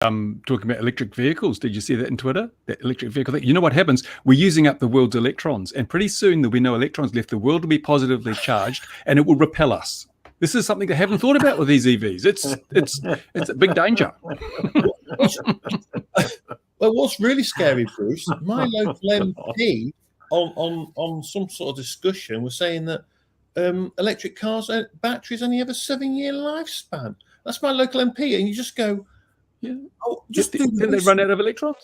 talking about electric vehicles. Did you see that in Twitter? That electric vehicle thing. You know what happens? We're using up the world's electrons, and pretty soon there'll be no electrons left. The world will be positively charged, and it will repel us. This is something they haven't thought about with these EVs. It's a big danger. Well, what's really scary, Bruce? My local MP on some sort of discussion was saying that electric cars, batteries only have a 7-year lifespan. That's my local MP, and you just go, yeah, oh, just then they run out of electrons.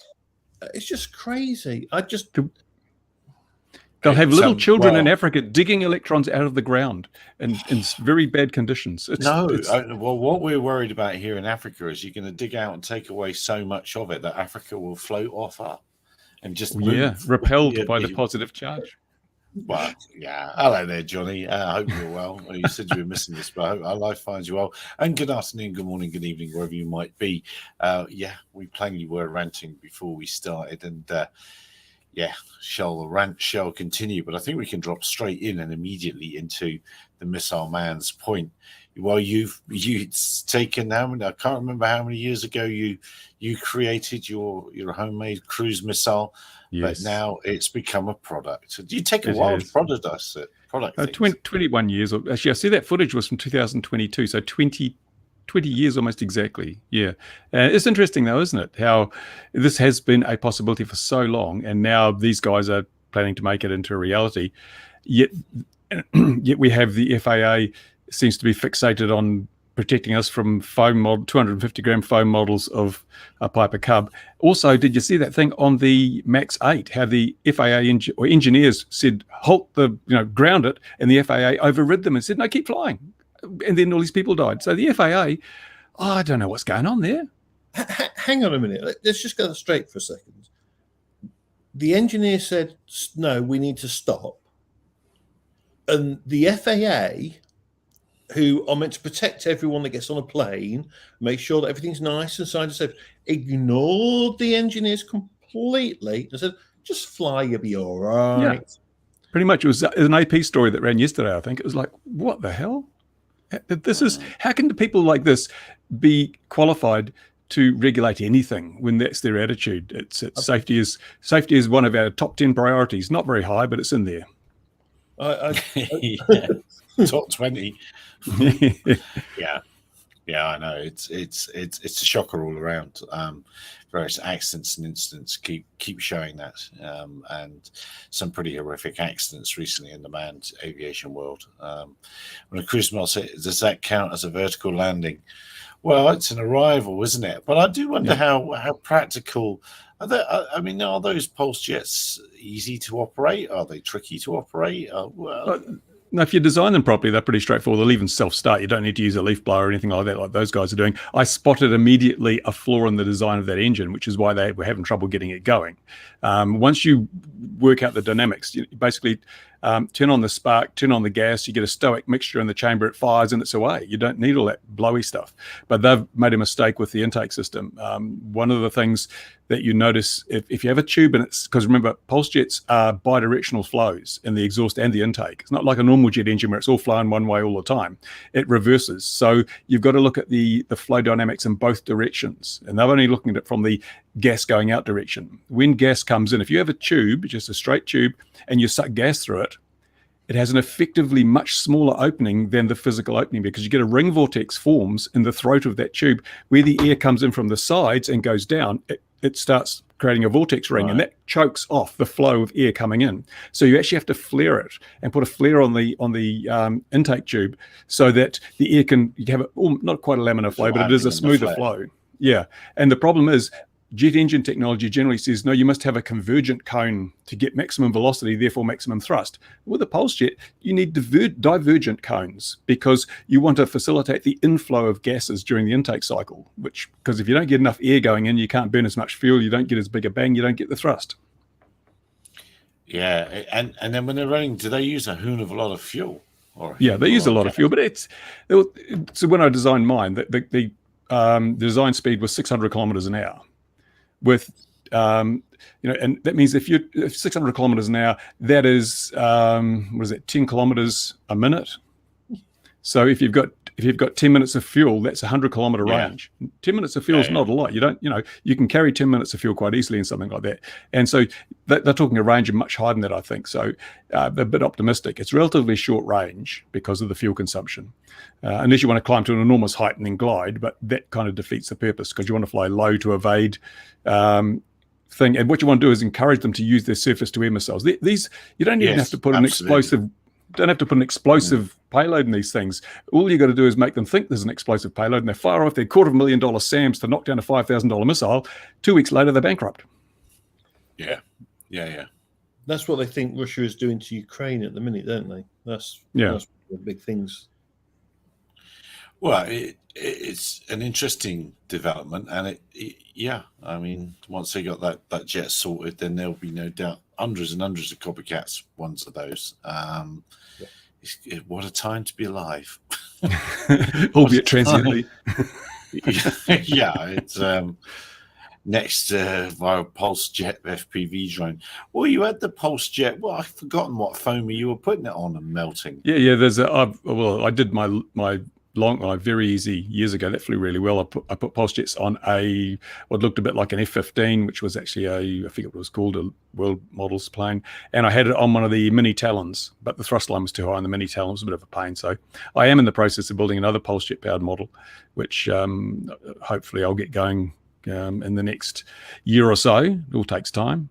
It's just crazy. They'll have little children in Africa digging electrons out of the ground in very bad conditions. Well, what we're worried about here in Africa is you're going to dig out and take away so much of it that Africa will float off up and just move. Repelled by the positive charge. Well, yeah. Hello there, Johnny. I hope you're well. You said you were missing this, but I hope our life finds you well. And good afternoon, good morning, good evening, wherever you might be. We plainly were ranting before we started, and the rant shall continue, but I think we can drop straight in and immediately into the missile man's point. Well, you've taken how many? I can't remember how many years ago you created your homemade cruise missile, but now it's become a product. Do you take a while to product it? 21 years. Actually, I see that footage was from 2022, so 20 years almost exactly. Yeah. It's interesting though, isn't it? How this has been a possibility for so long, and now these guys are planning to make it into a reality. Yet we have the FAA seems to be fixated on protecting us from 250-gram foam models of a Piper Cub. Also, did you see that thing on the Max 8, how the FAA engineers said, halt ground it, and the FAA overrid them and said, no, keep flying. And then all these people died. So the FAA, I don't know what's going on there. Hang on a minute. Let's just go straight for a second. The engineer said, no, we need to stop. And the FAA, who are meant to protect everyone that gets on a plane, make sure that everything's nice and signed and safe, ignored the engineers completely and said, just fly, you'll be all right. Yeah. Pretty much. It was an AP story that ran yesterday, I think. It was like, what the hell? How can the people like this be qualified to regulate anything when that's their attitude? Safety is one of our top 10 priorities. Not very high, but it's in there. Top 20. Yeah, I know. It's a shocker all around. Various accidents and incidents keep showing that, and some pretty horrific accidents recently in the manned aviation world. When a cruise missile, does that count as a vertical landing? Well, it's an arrival, isn't it? But I do wonder how practical. Are those pulse jets easy to operate? Are they tricky to operate? No, if you design them properly, they're pretty straightforward. They'll even self-start. You don't need to use a leaf blower or anything like that, like those guys are doing. I spotted immediately a flaw in the design of that engine, which is why they were having trouble getting it going. Once you work out the dynamics, you basically turn on the spark, turn on the gas, you get a stoic mixture in the chamber, it fires and it's away. You don't need all that blowy stuff. But they've made a mistake with the intake system. One of the things that you notice if you have a tube, and it's because remember, pulse jets are bidirectional flows in the exhaust and the intake. It's not like a normal jet engine where it's all flowing one way all the time. It reverses. So you've got to look at the flow dynamics in both directions. And they're only looking at it from the gas going out direction. When gas comes in, if you have a tube, just a straight tube, and you suck gas through it, it has an effectively much smaller opening than the physical opening, because you get a ring vortex forms in the throat of that tube where the air comes in from the sides and goes down. It starts creating a vortex ring, and that chokes off the flow of air coming in. So you actually have to flare it and put a flare on the intake tube so that the air you have not quite a laminar flow, but it is a smoother flow. Yeah, and the problem is jet engine technology generally says, no, you must have a convergent cone to get maximum velocity, therefore maximum thrust. With a pulse jet, you need divergent cones because you want to facilitate the inflow of gases during the intake cycle, because if you don't get enough air going in, you can't burn as much fuel, you don't get as big a bang, you don't get the thrust. Yeah, and then when they're running, do they use a hoon of a lot of fuel? Yeah, they use a lot of fuel, but so when I designed mine, the design speed was 600 kilometers an hour. With and that means if 600 kilometers an hour, that is 10 kilometers a minute. So if you've got if you've got 10 minutes of fuel, that's 100-kilometer range. 10 minutes of fuel is not a lot. You can carry 10 minutes of fuel quite easily in something like that. And so they're talking a range of much higher than that, I think. So they're a bit optimistic. It's relatively short range because of the fuel consumption, unless you want to climb to an enormous height and then glide, but that kind of defeats the purpose because you want to fly low to evade thing. And what you want to do is encourage them to use their surface-to-air missiles. These, you don't even have to put an explosive payload in these things. All you got to do is make them think there's an explosive payload, and they fire off their $250,000 SAMs to knock down a $5,000 missile. 2 weeks later, they're bankrupt. Yeah. That's what they think Russia is doing to Ukraine at the minute, don't they? That's one of the big things. Well, it's an interesting development, and I mean, once they got that jet sorted, then there'll be no doubt hundreds and hundreds of copycats. Ones of those. What a time to be alive, albeit transiently. It's next via Pulse Jet FPV drone. Well, you had the Pulse Jet. Well, I've forgotten what foamer you were putting it on and melting. Yeah. I did my very easy years ago. That flew really well. I put Pulse Jets on what looked a bit like an F-15, which was actually I forget what it was called, a World Models plane. And I had it on one of the mini Talons, but the thrust line was too high on the mini Talon. It was a bit of a pain. So I am in the process of building another Pulse Jet powered model, which hopefully I'll get going in the next year or so. It all takes time.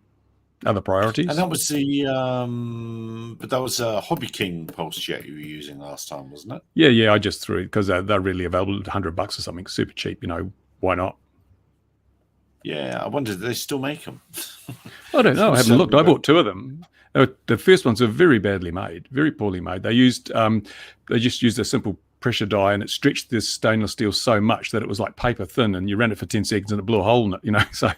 Other priorities. And that was but that was a Hobby King Pulse Jet you were using last time, wasn't it? Yeah. I just threw it because they're really available at $100 or something, super cheap. Why not? Yeah, I wonder, do they still make them? I don't know. I haven't looked. I bought 2 of them. The first ones are very badly made, very poorly made. They just used a simple pressure die, and it stretched this stainless steel so much that it was like paper thin, and you ran it for 10 seconds and it blew a hole in it, So,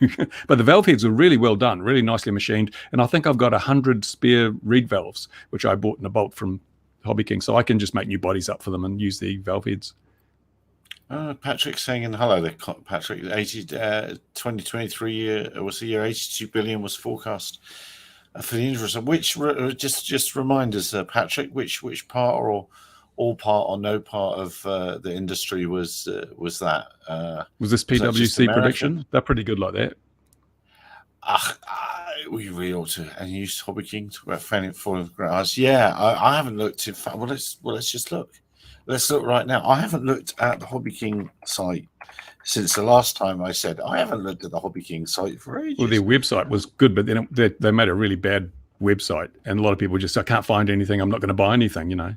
but the valve heads are really well done, really nicely machined. And I think I've got 100 spare reed valves, which I bought in a bolt from Hobby King. So I can just make new bodies up for them and use the valve heads. Patrick saying, and hello there, Patrick. 2023 year was the year 82 billion was forecast for the interest. Which just remind us, Patrick, which part or all part or no part of the industry was that? Was this PwC prediction? They're pretty good like that. We really ought to. And you used Hobby King to about falling grass. Yeah, I haven't looked. In fact, let's just look. Let's look right now. I haven't looked at the Hobby King site since the last time I said I haven't looked at the Hobby King site for ages. Well, their website was good, but then they made a really bad website, and a lot of people I can't find anything. I'm not going to buy anything,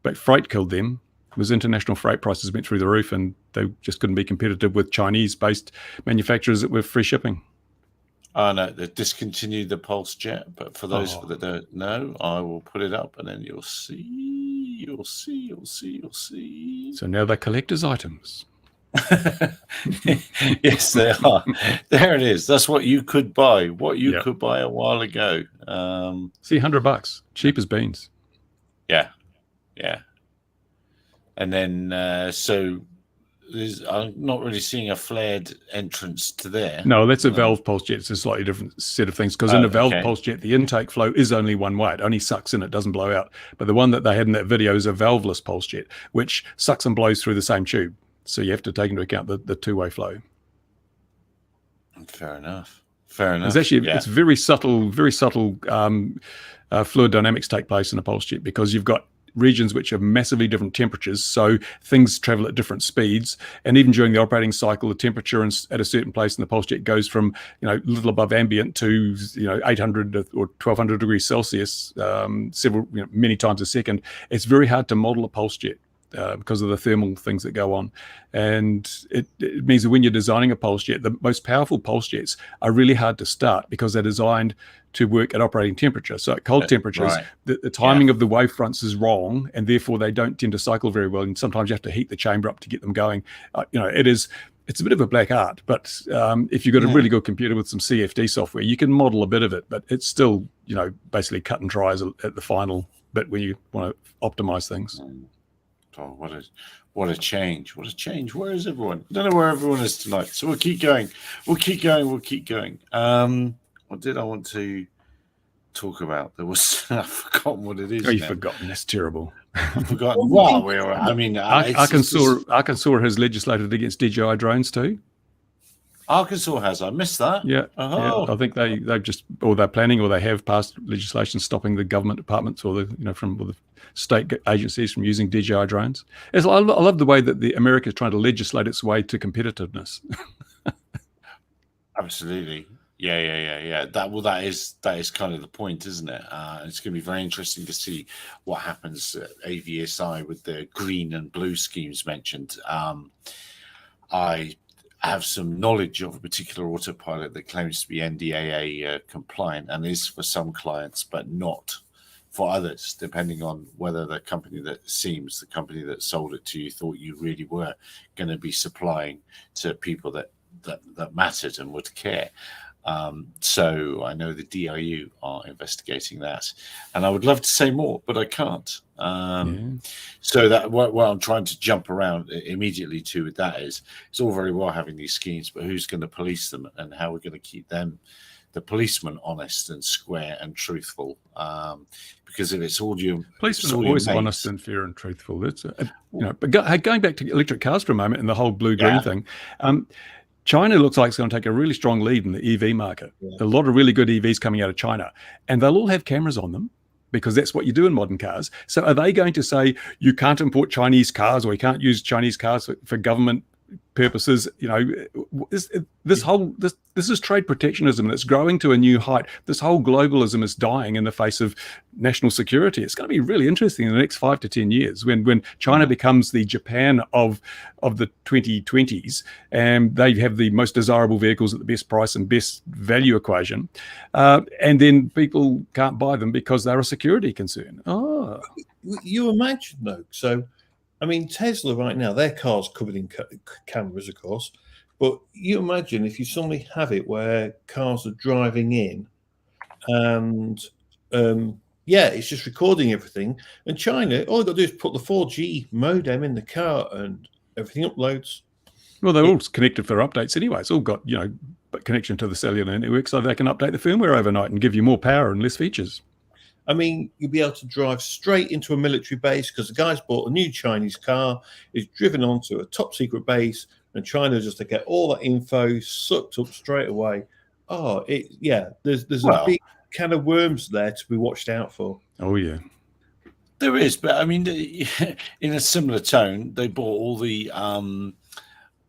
But freight killed them. It was international freight prices went through the roof, and they just couldn't be competitive with Chinese-based manufacturers that were free shipping. Oh, no, they discontinued the Pulse Jet. But for those that don't know, I will put it up, and then you'll see. So now they're collector's items. Yes, they are. There it is. That's what you could buy. What you could buy a while ago. See, $100, cheap as beans. Yeah. And then, so I'm not really seeing a flared entrance to there. No, that's a valve Pulse Jet. It's a slightly different set of things because in a valve Pulse Jet, the intake flow is only one way. It only sucks in, it doesn't blow out. But the one that they had in that video is a valveless Pulse Jet, which sucks and blows through the same tube. So you have to take into account the two-way flow. Fair enough. It's actually it's very subtle fluid dynamics take place in a Pulse Jet because you've got regions which have massively different temperatures, so things travel at different speeds, and even during the operating cycle, the temperature at a certain place in the Pulse Jet goes from a little above ambient to 800 or 1200 degrees Celsius many times a second. It's very hard to model a Pulse Jet because of the thermal things that go on, and it means that when you're designing a Pulse Jet, the most powerful Pulse Jets are really hard to start because they're designed to work at operating temperature. So at cold temperatures, the timing of the wave fronts is wrong, and therefore they don't tend to cycle very well. And sometimes you have to heat the chamber up to get them going. It's a bit of a black art, but if you've got a really good computer with some CFD software, you can model a bit of it, but it's still, basically cut and dry at the final bit when you want to optimize things. Oh, what a change. Where is everyone? I don't know where everyone is tonight. So we'll keep going. What did I want to talk about? There was I've forgotten what it is. Oh, you've forgotten. That's terrible. I've forgotten. Well, I mean, Arkansas has legislated against DJI drones too. Arkansas has. I missed that. Yeah, Oh. I think they're planning or they have passed legislation stopping the government departments or the state agencies from using DJI drones. I love the way that America is trying to legislate its way to competitiveness. Absolutely. Yeah. That is kind of the point, isn't it? It's going to be very interesting to see what happens at AUVSI with the green and blue schemes mentioned. I have some knowledge of a particular autopilot that claims to be NDAA compliant and is for some clients, but not for others, depending on whether the company that sold it to you thought you really were going to be supplying to people that mattered and would care. So I know the DIU are investigating that, and I would love to say more, but I can't. So that what I'm trying to jump around immediately to with that is, it's all very well having these schemes, but who's going to police them, and how we're going to keep them, the policemen, honest and square and truthful? Because if it's all you, policemen are always honest and fair and truthful. That's But going back to electric cars for a moment and the whole blue-green thing. China looks like it's going to take a really strong lead in the EV market. Yeah. A lot of really good EVs coming out of China, and they'll all have cameras on them because that's what you do in modern cars. So are they going to say you can't import Chinese cars or you can't use Chinese cars for government purposes? This is trade protectionism that's growing to a new height. This whole globalism is dying in the face of national security. It's going to be really interesting in the next 5 to 10 years when China becomes the Japan of the 2020s, and they have the most desirable vehicles at the best price and best value equation, and then people can't buy them because they're a security concern. You imagine though, so I mean, Tesla right now, their car's covered in cameras, of course. But you imagine if you suddenly have it where cars are driving in and, it's just recording everything. And China, all they've got to do is put the 4G modem in the car and everything uploads. Well, they're all connected for updates anyway. It's all got, connection to the cellular network so they can update the firmware overnight and give you more power and less features. I mean, you'll be able to drive straight into a military base because the guy's bought a new Chinese car, is driven onto a top secret base, and China just to get all that info sucked up straight away. There's a big can of worms there to be watched out for. Oh yeah, there is. But I mean, in a similar tone, they bought all the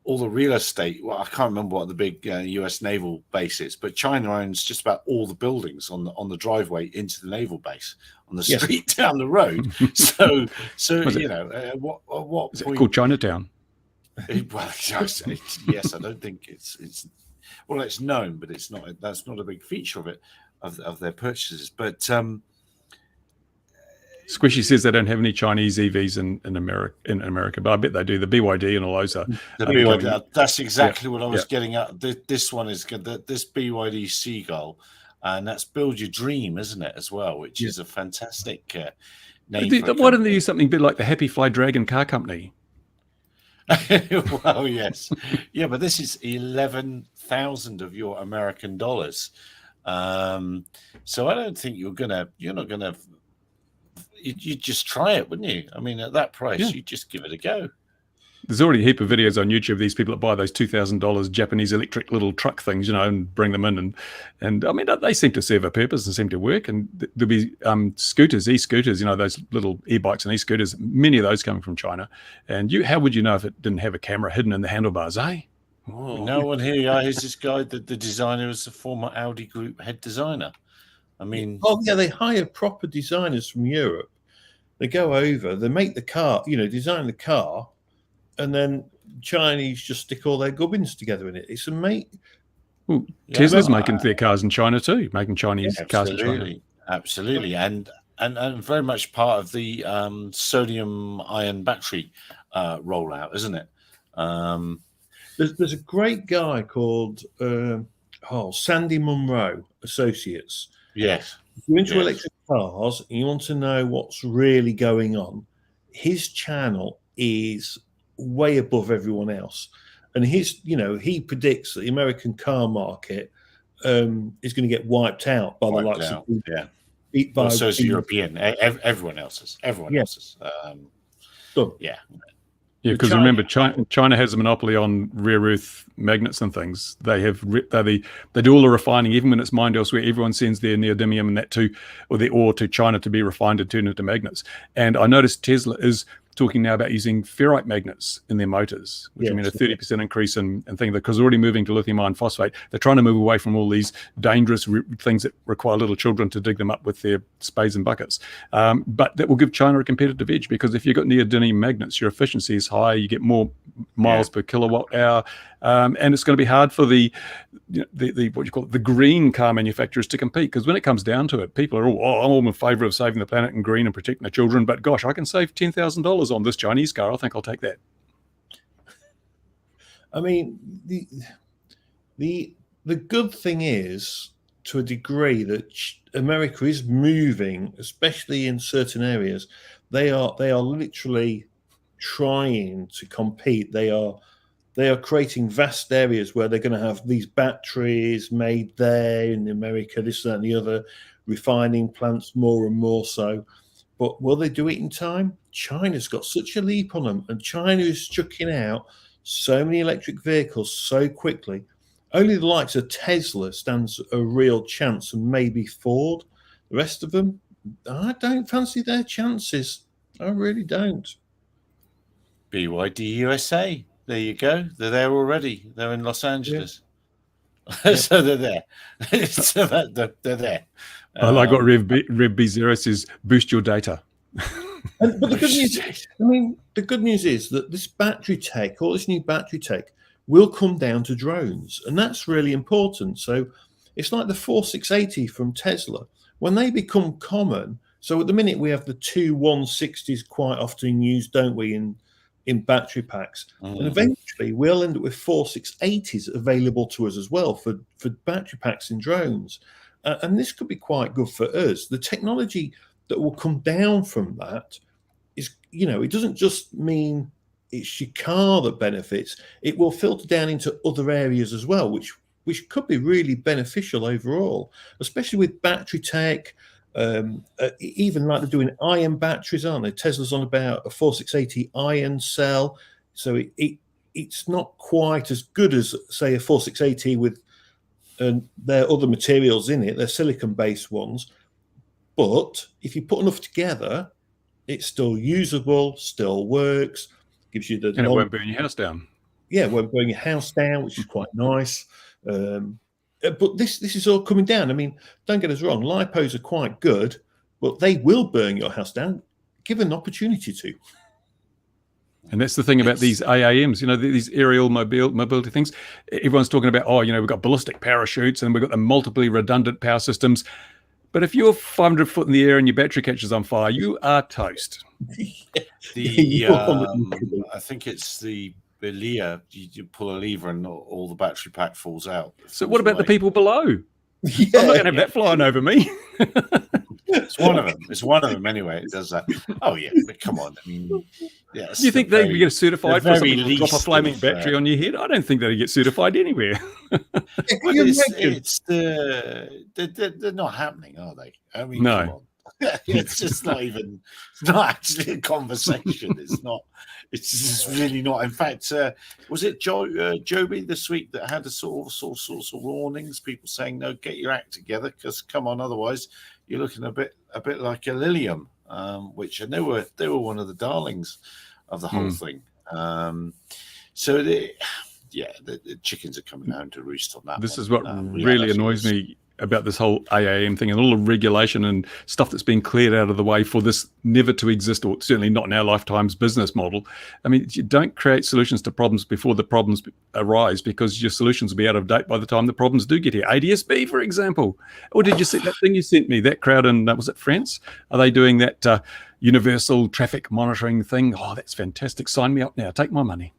real estate. Well, I can't remember what the big U.S. naval base is, but China owns just about all the buildings on the driveway into the naval base on the street down the road. So at what point is it called Chinatown? Yes, I don't think it's known, but it's not. That's not a big feature of it of their purchases, but. Squishy says they don't have any Chinese EVs in America, but I bet they do. The BYD and all those are. The BYD, that's exactly what I was getting at. This one is good. This BYD Seagull, and that's Build Your Dream, isn't it, as well, which is a fantastic name. Why don't they use something a bit like the Happy Fly Dragon car company? Well, yes. Yeah, but this is 11,000 of your American dollars. So I don't think you're not gonna. You'd just try it, wouldn't you? I mean, at that price, you'd just give it a go. There's already a heap of videos on YouTube of these people that buy those $2,000 Japanese electric little truck things, and bring them in. And I mean, they seem to serve a purpose and seem to work. And there'll be scooters, e-scooters, those little e-bikes and e-scooters, many of those coming from China. And how would you know if it didn't have a camera hidden in the handlebars, eh? Oh. No one here. Here's this guy, the designer is the former Audi Group head designer. I mean, they hire proper designers from Europe. They go over, they make the car, design the car, and then Chinese just stick all their gubbins together in it. It's amazing. Well, Tesla's making their cars in China too, making Chinese cars in China. Absolutely, and very much part of the sodium-ion battery rollout, isn't it? There's a great guy called Sandy Munro Associates. Yes. If you're into electric cars and you want to know what's really going on, his channel is way above everyone else. And he predicts that the American car market is going to get wiped out by the likes of Well, so is European. Everyone else's. Everyone else's. Done. Yeah. Yeah, because remember, China has a monopoly on rare earth magnets and things. They have they do all the refining, even when it's mined elsewhere. Everyone sends their neodymium and that to, or their ore to China to be refined and turned into magnets. And I noticed Tesla is talking now about using ferrite magnets in their motors, which I mean a 30% increase in things, because they're already moving to lithium iron phosphate. They're trying to move away from all these dangerous things that require little children to dig them up with their spades and buckets. But that will give China a competitive edge, because if you've got neodymium magnets, your efficiency is higher, you get more miles per kilowatt hour, and it's going to be hard for the what you call it, the green car manufacturers to compete, because when it comes down to it, people are all, I'm all in favor of saving the planet and green and protecting the children, but gosh, I can save $10,000 on this Chinese car. I think I'll take that. I mean, the good thing is, to a degree, that America is moving, especially in certain areas. They are literally trying to compete. They are creating vast areas where they're going to have these batteries made there in America, this, that, and the other, refining plants more and more so. But will they do it in time? China's got such a leap on them, and China is chucking out so many electric vehicles so quickly. Only the likes of Tesla stands a real chance, and maybe Ford. The rest of them, I don't fancy their chances. I really don't. BYD USA. There you go. They're there already. They're in Los Angeles. Yeah. So they're there. So they're there. I like what Rev B0 says, boost your data. But the good news is, the good news is that this battery tech, all this new battery tech, will come down to drones. And that's really important. So it's like the 4680 from Tesla. When they become common, so at the minute we have the two 160s quite often used, don't we, in battery packs, and eventually we'll end up with 4680s available to us as well for battery packs in drones, and this could be quite good for us. The technology that will come down from that is, it doesn't just mean it's your car that benefits. It will filter down into other areas as well, which could be really beneficial overall, especially with battery tech. Even like they're doing iron batteries, aren't they? Tesla's on about a 4680 iron cell, so it's not quite as good as, say, a 4680 with their other materials in it. They're silicon-based ones, but if you put enough together, it's still usable, still works, gives you the and it won't burn your house down. Yeah, it won't burn your house down, which is quite nice. But this is all coming down. Don't get us wrong, lipos are quite good, but they will burn your house down, given an opportunity to. And that's the thing about these AAMs, these aerial mobility things. Everyone's talking about, we've got ballistic parachutes and we've got the multiply redundant power systems. But if you're 500 foot in the air and your battery catches on fire, you are toast. I think it's the lever. You pull a lever and all the battery pack falls out. So what about the people below? Yeah. I'm not going to have that flying over me. It's one of them. It's one of them anyway. It does that. Oh yeah, but come on. Yes. You think they get certified for something to drop a flaming battery on your head? I don't think they get certified anywhere. They're not happening, are they? No. Come on. It's just not even. It's not actually a conversation. It's not. It's just really not. In fact, was it Joby this week that had a sorts of warnings? People saying, "No, get your act together, because come on, otherwise you're looking a bit like a Lilium," which they were one of the darlings of the whole thing. So the chickens are coming home to roost on that. This is what really annoys me about this whole AAM thing, and all the regulation and stuff that's been cleared out of the way for this never to exist, or certainly not in our lifetimes, business model. You don't create solutions to problems before the problems arise, because your solutions will be out of date by the time the problems do get here. ADSB, for example. Or did you see that thing you sent me? That crowd in, was it France? Are they doing that universal traffic monitoring thing? Oh, that's fantastic. Sign me up now. Take my money.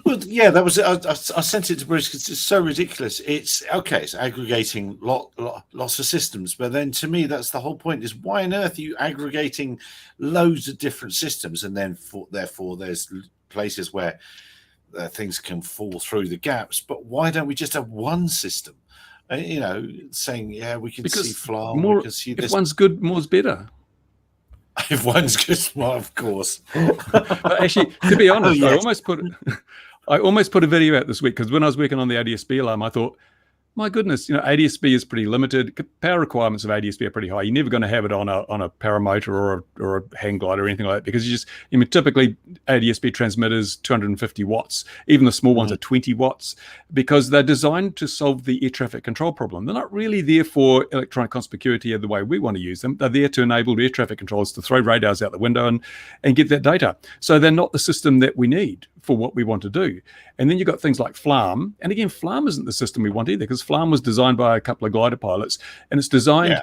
Well, yeah, that was. I sent it to Bruce because it's so ridiculous. It's okay. It's aggregating lots of systems, but then to me, that's the whole point. Is why on earth are you aggregating loads of different systems, and then therefore there's places where things can fall through the gaps. But why don't we just have one system? you know, saying, yeah, we can Because see flaw, more, we can see if this. one's good, more's better. If one's good, well, of course. Actually, to be honest, Yes. I almost put a video out this week because when I was working on the ADSB alarm, I thought, my goodness, you know, ADSB is pretty limited. Power requirements of ADSB are pretty high. You're never going to have it on a paramotor or a hang glider or anything like that because typically ADSB transmitters 250 watts. Even the small ones are 20 watts because they're designed to solve the air traffic control problem. They're not really there for electronic conspicuity the way we want to use them. They're there to enable air traffic controllers to throw radars out the window and get that data. So they're not the system that we need for what we want to do. And then you've got things like FLARM. And again, FLARM isn't the system we want either because FLARM was designed by a couple of glider pilots and it's designed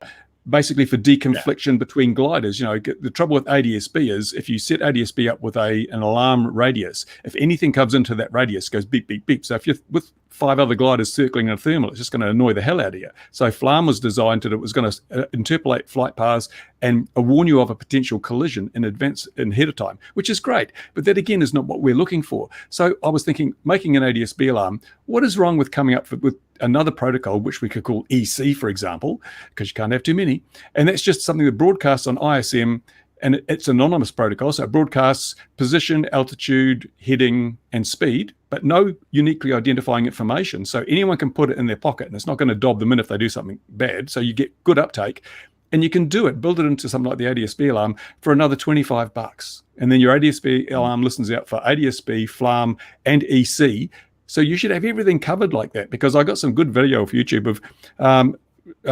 basically for deconfliction between gliders. You know, the trouble with ADSB is if you set ADSB up with an alarm radius, if anything comes into that radius, it goes beep, beep, beep. So if you're with 5 other gliders circling in a thermal, it's just going to annoy the hell out of you. So FLARM was designed that it was going to interpolate flight paths and warn you of a potential collision in advance, in ahead of time, which is great. But that again is not what we're looking for. So I was thinking, making an ADSB alarm, what is wrong with coming up with another protocol, which we could call EC, for example, because you can't have too many. And that's just something that broadcasts on ISM, and it's an anonymous protocol. So it broadcasts position, altitude, heading, and speed, but no uniquely identifying information. So anyone can put it in their pocket, and it's not going to dob them in if they do something bad. So you get good uptake. And you can do it, build it into something like the ADSB alarm for another $25. And then your ADSB alarm listens out for ADSB, FLARM, and EC. So you should have everything covered like that because I got some good video off YouTube of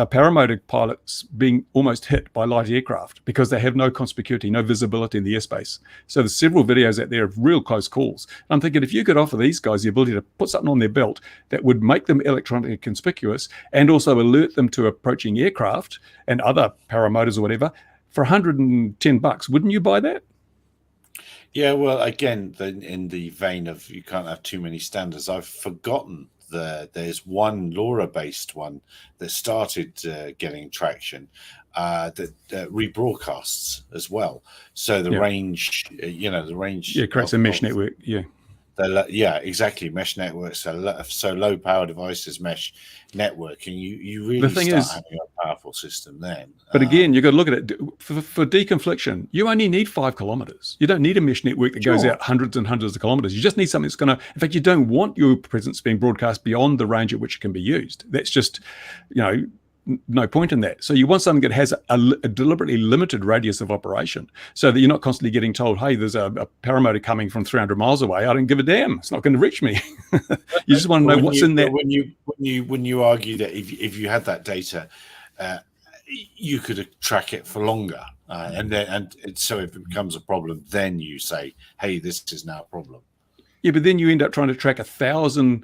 paramotor pilots being almost hit by light aircraft because they have no conspicuity, no visibility in the airspace. So there's several videos out there of real close calls. I'm thinking if you could offer these guys the ability to put something on their belt that would make them electronically conspicuous and also alert them to approaching aircraft and other paramotors or whatever for $110, wouldn't you buy that? Yeah, well, again, in the vein of you can't have too many standards, I've forgotten there's one LoRa-based one that started getting traction that rebroadcasts as well. So the range, the range. Yeah, creates a mesh network. Yeah. Yeah, exactly. Mesh networks, so low power devices mesh network, and you really start having a powerful system then. But again, you've got to look at it for deconfliction. You only need 5 kilometers. You don't need a mesh network that goes out hundreds and hundreds of kilometers. You just need something that's going to. In fact, you don't want your presence being broadcast beyond the range at which it can be used. That's just, no point in that. So you want something that has a deliberately limited radius of operation so that you're not constantly getting told, hey, there's a paramotor coming from 300 miles away. I don't give a damn. It's not going to reach me. You just want to know what's in there. When you argue that if you had that data, you could track it for longer. So if it becomes a problem, then you say, hey, this is now a problem. Yeah, but then you end up trying to track 1,000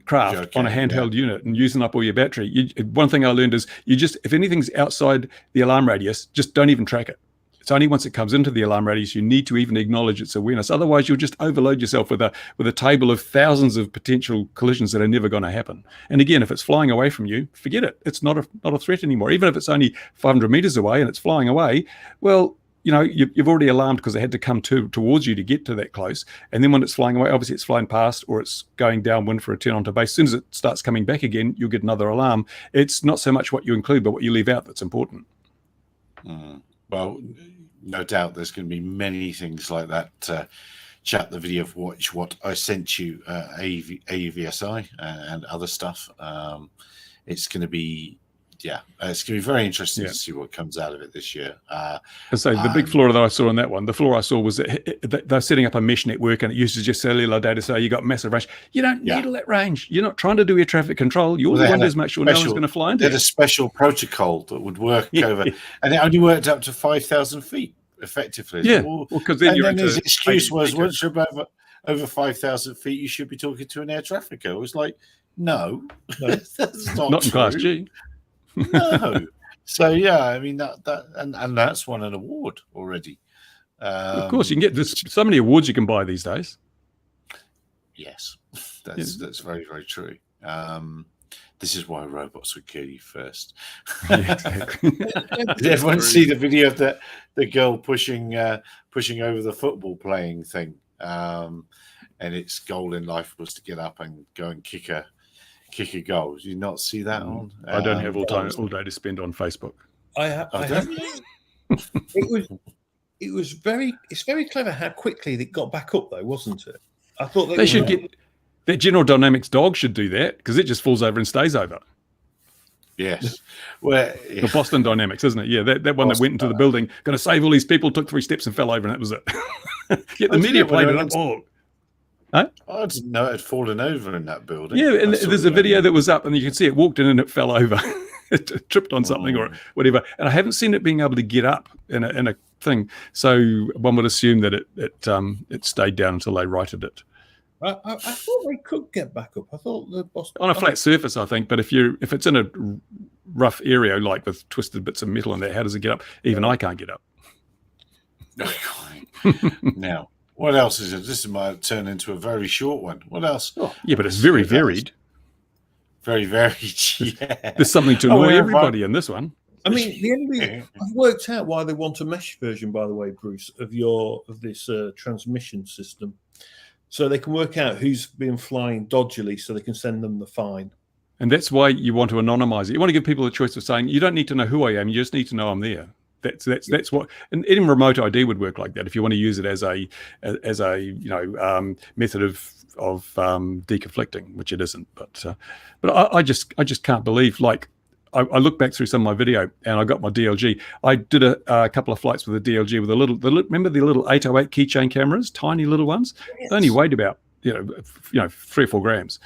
craft on a handheld unit and using up all your battery. One thing I learned is if anything's outside the alarm radius, just don't even track it. It's only once it comes into the alarm radius you need to even acknowledge its awareness. Otherwise, you'll just overload yourself with a table of thousands of potential collisions that are never going to happen. And again, if it's flying away from you, forget it. It's not a threat anymore. Even if it's only 500 meters away and it's flying away, well, you've already alarmed because it had to come towards you to get to that close. And then when it's flying away, obviously it's flying past or it's going downwind for a turn onto base. As soon as it starts coming back again, you'll get another alarm. It's not so much what you include, but what you leave out that's important. Well, no doubt there's going to be many things like that. Chat the video of what I sent you, AUVSI and other stuff. It's going to be it's going to be very interesting to see what comes out of it this year. So the big flaw that I saw in that one, the flaw I saw was that they're setting up a mesh network and it uses just cellular data, so you got massive range. You don't need all that range. You're not trying to do air traffic control. You want to make sure no one's going to fly into it. They had a special protocol that would work over, and it only worked up to 5,000 feet effectively. Yeah, because then his excuse was once you're over 5,000 feet, you should be talking to an air trafficker. It was like, no. That's not in Class G. No. So I mean and that's won an award already. Of course, you can get so many awards you can buy these days. Yes, that's very, very true. This is why robots would kill you first. Yeah, exactly. Did everyone see the video of the girl pushing over the football playing thing? And its goal in life was to get up and go and kick kick a goal. Did you not see that on? I don't have all day to spend on Facebook. It's very clever how quickly it got back up, though, wasn't it? I thought they should get that General Dynamics dog should do that, because it just falls over and stays over. Yes. Well, the Boston Dynamics, isn't it? Yeah, that one that went into the building, going to save all these people, took 3 steps and fell over, and that was it. Yet the media played it up. I didn't know it had fallen over in that building. Yeah, and there's a video that was up, and you can see it walked in and it fell over. It tripped on something or whatever. And I haven't seen it being able to get up in a thing. So one would assume that it stayed down until they righted it. I thought they could get back up. I thought the Boston on a flat surface, I think. But if it's in a rough area, like with twisted bits of metal in there, how does it get up? Even I can't get up. Now, what else is it? This might turn into a very short one. What else? Oh, yeah, but it's very varied. Very varied. Yeah. There's something to annoy everybody in this one. I mean, I've worked out why they want a mesh version, by the way, Bruce, of this transmission system. So they can work out who's been flying dodgily, so they can send them the fine. And that's why you want to anonymize it. You want to give people a choice of saying, you don't need to know who I am. You just need to know I'm there. That's what, and even remote ID would work like that. If you want to use it as a method of deconflicting, which it isn't. But I just can't believe, like, I look back through some of my video and I got my DLG. I did a couple of flights with a DLG with remember the little 808 keychain cameras, tiny little ones? Yes. They only weighed about 3 or 4 grams.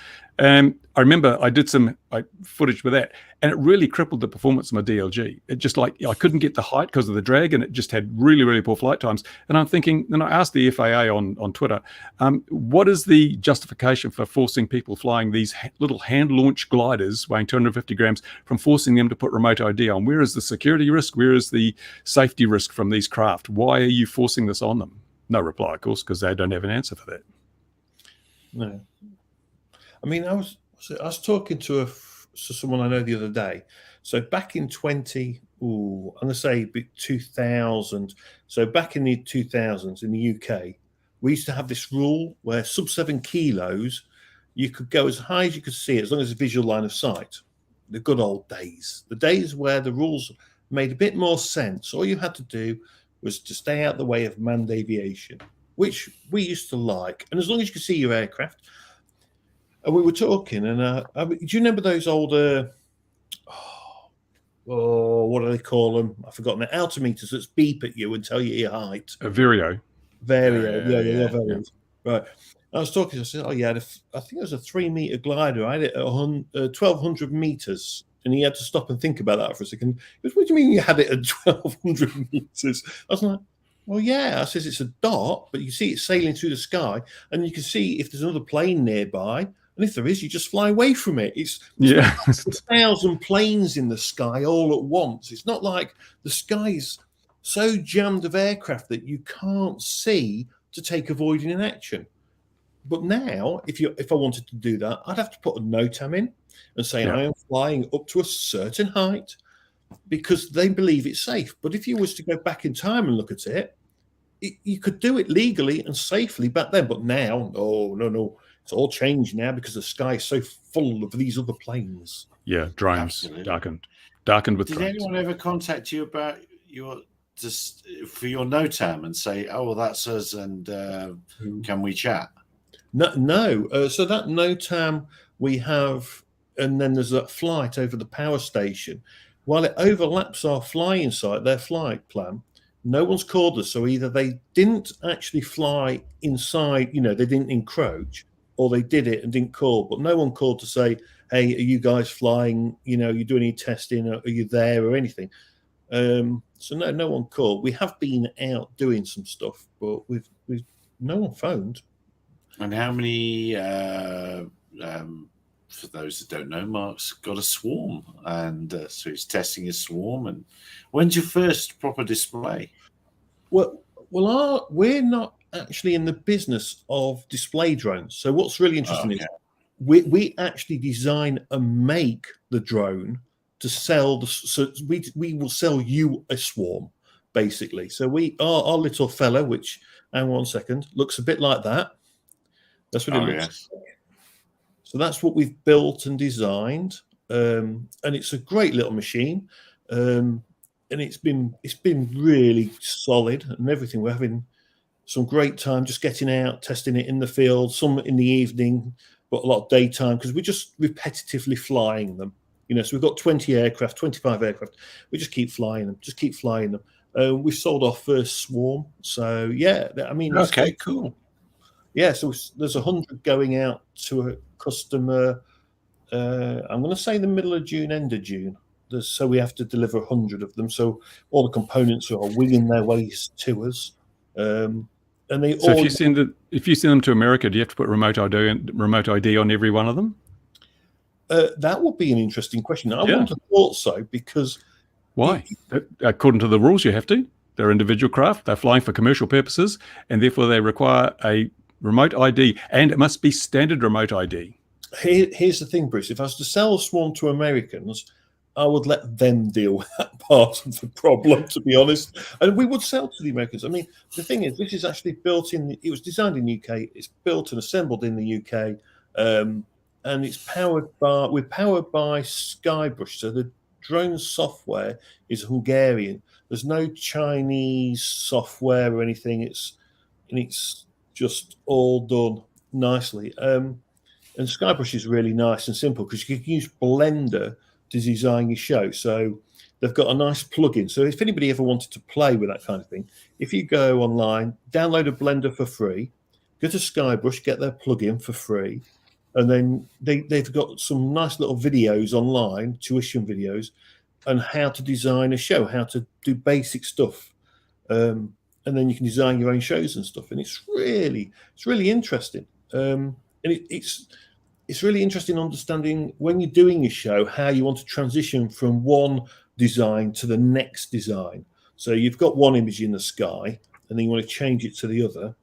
I remember I did some footage with that, and it really crippled the performance of my DLG. It just I couldn't get the height because of the drag, and it just had really, really poor flight times. And I'm thinking, and I asked the FAA on Twitter, what is the justification for forcing people flying these little hand-launched gliders weighing 250 grams, from forcing them to put remote ID on? Where is the security risk? Where is the safety risk from these craft? Why are you forcing this on them? No reply, of course, because they don't have an answer for that. No. I mean, I was talking to someone I know the other day. So back in 2000, so back in the 2000s in the UK, we used to have this rule where sub 7 kilos, you could go as high as you could see it, as long as a visual line of sight. The good old days, the days where the rules made a bit more sense. All you had to do was to stay out the way of manned aviation, which we used to like. And as long as you could see your aircraft. And we were talking, and do you remember those old, what do they call them? I've forgotten the altimeters that beep at you and tell you your height. A Vario. Yeah. Right. I was talking, I said, I think it was a 3-meter glider. I had it at 1,200 meters. And he had to stop and think about that for a second. He goes, what do you mean you had it at 1,200 meters? I was like, well, yeah. I says, it's a dot, but you see it sailing through the sky, and you can see if there's another plane nearby. And if there is, you just fly away from it. It's 1,000 planes in the sky all at once. It's not like the sky's so jammed of aircraft that you can't see to take avoiding an action. But now, if I wanted to do that, I'd have to put a NOTAM in and say I am flying up to a certain height, because they believe it's safe. But if you was to go back in time and look at it, you could do it legally and safely back then. But now, no. It's all changed now because the sky is so full of these other planes. Yeah, drones. Darkened with drones. Did anyone ever contact you about for your NOTAM and say, oh, well, that's us, and can we chat? No. So that NOTAM we have, and then there's that flight over the power station. While it overlaps our flying site, their flight plan, no one's called us. So either they didn't actually fly inside, they didn't encroach, or they did it and didn't call. But no one called to say, hey, are you guys flying? You doing any testing? Are you there or anything? So no one called. We have been out doing some stuff, but we've no one phoned. And how many? For those that don't know, Mark's got a swarm, and so he's testing his swarm. And when's your first proper display? Well, we're not actually in the business of display drones. So what's really interesting is we actually design and make the drone to sell. So we will sell you a swarm, basically. So our little fella, which, hang on one second, looks a bit like that. That's what it looks like. So that's what we've built and designed, and it's a great little machine, and it's been really solid and everything. We're having some great time just getting out, testing it in the field, some in the evening, but a lot of daytime because we're just repetitively flying them. So we've got 20 aircraft, 25 aircraft. We just keep flying them, we've sold our first swarm. So, yeah, I mean, Okay, cool. Yeah, so there's 100 going out to a customer, I'm going to say the middle of June, end of June. So we have to deliver 100 of them. So all the components are winging their ways to us. And they So all... if you send them to America, do you have to put remote ID on every one of them? That would be an interesting question. I wouldn't have thought so because... Why? According to the rules, you have to. They're individual craft. They're flying for commercial purposes, and therefore they require a remote ID, and it must be standard remote ID. Here's the thing, Bruce. If I was to sell a swarm to Americans, I would let them deal with that part of the problem, to be honest. And we would sell to the Americans. I mean, the thing is, this is actually built in... It was designed in the UK. It's built and assembled in the UK. And it's powered by Skybrush. So the drone software is Hungarian. There's no Chinese software or anything. It's just all done nicely. And Skybrush is really nice and simple because you can use Blender to design your show. So they've got a nice plugin. So if anybody ever wanted to play with that kind of thing, if you go online, download a Blender for free, go to Skybrush, get their plugin for free, and then they've got some nice little videos online, tuition videos, on how to design a show, how to do basic stuff. And then you can design your own shows and stuff. And it's really interesting. And it's really interesting understanding when you're doing a show, how you want to transition from one design to the next design. So you've got one image in the sky and then you want to change it to the other.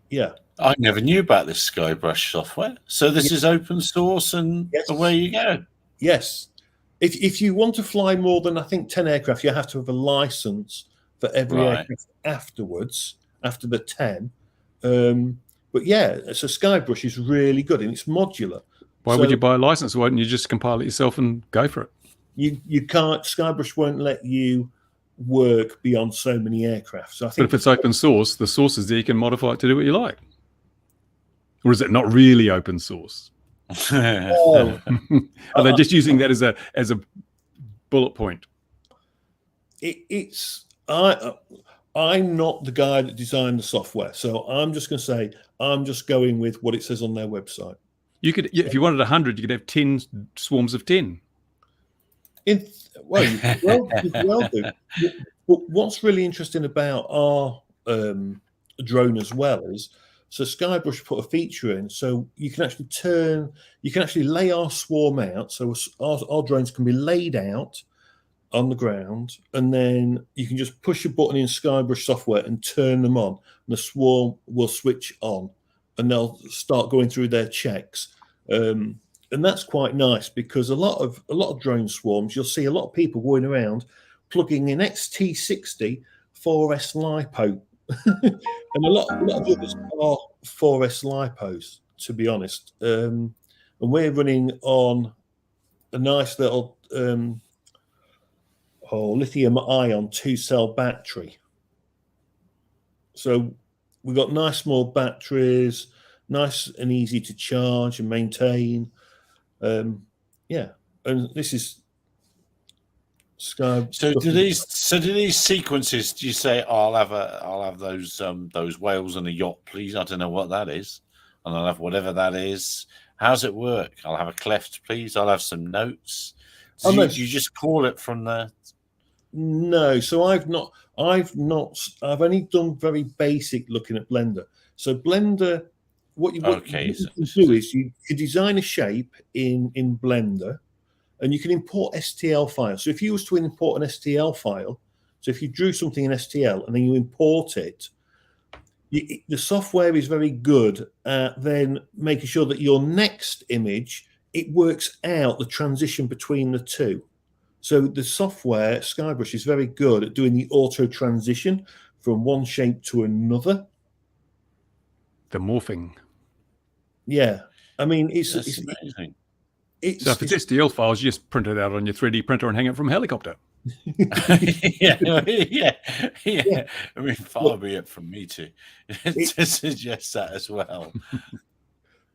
Yeah. I never knew about this Skybrush software. So this is open source and away you go. Yes. If you want to fly more than, I think, 10 aircraft, you have to have a license for every aircraft afterwards, after the 10. But yeah, so Skybrush is really good and it's modular. Why would you buy a license? Why don't you just compile it yourself and go for it? You can't. Skybrush won't let you work beyond so many aircraft. So I think, but if it's open source, the source is there. You can modify it to do what you like. Or is it not really open source? Are they just using that as a bullet point? I'm not the guy that designed the software, so I'm just going to say I'm just going with what it says on their website. You could, if you wanted 100, you could have 10 swarms of 10. You could well do. But what's really interesting about our drone as well is, so Skybrush put a feature in, so you can actually lay our swarm out. So our drones can be laid out on the ground, and then you can just push a button in Skybrush software and turn them on, and the swarm will switch on, and they'll start going through their checks. And that's quite nice because a lot of drone swarms, you'll see a lot of people going around plugging in XT60 4S LiPo. And a lot of others are 4S LiPos, to be honest. And we're running on a nice little lithium-ion 2-cell battery. So we've got nice small batteries, nice and easy to charge and maintain. And this is Sky. So do these sequences? Do you say, I'll have those whales and a yacht, please? I don't know what that is, and I'll have whatever that is. How's it work? I'll have a cleft, please. I'll have some notes. Do you just call it from the? No, so I've only done very basic looking at Blender. So Blender, what you can do is you design a shape in Blender, and you can import STL files. So if you was to import an STL file, so if you drew something in STL and then you import it, the software is very good at then making sure that your next image, it works out the transition between the two. So the software, Skybrush, is very good at doing the auto transition from one shape to another. The morphing. Yeah. I mean, it's amazing. So if it's STL files, you just print it out on your 3D printer and hang it from a helicopter. yeah. I mean, far be it from me to suggest that as well.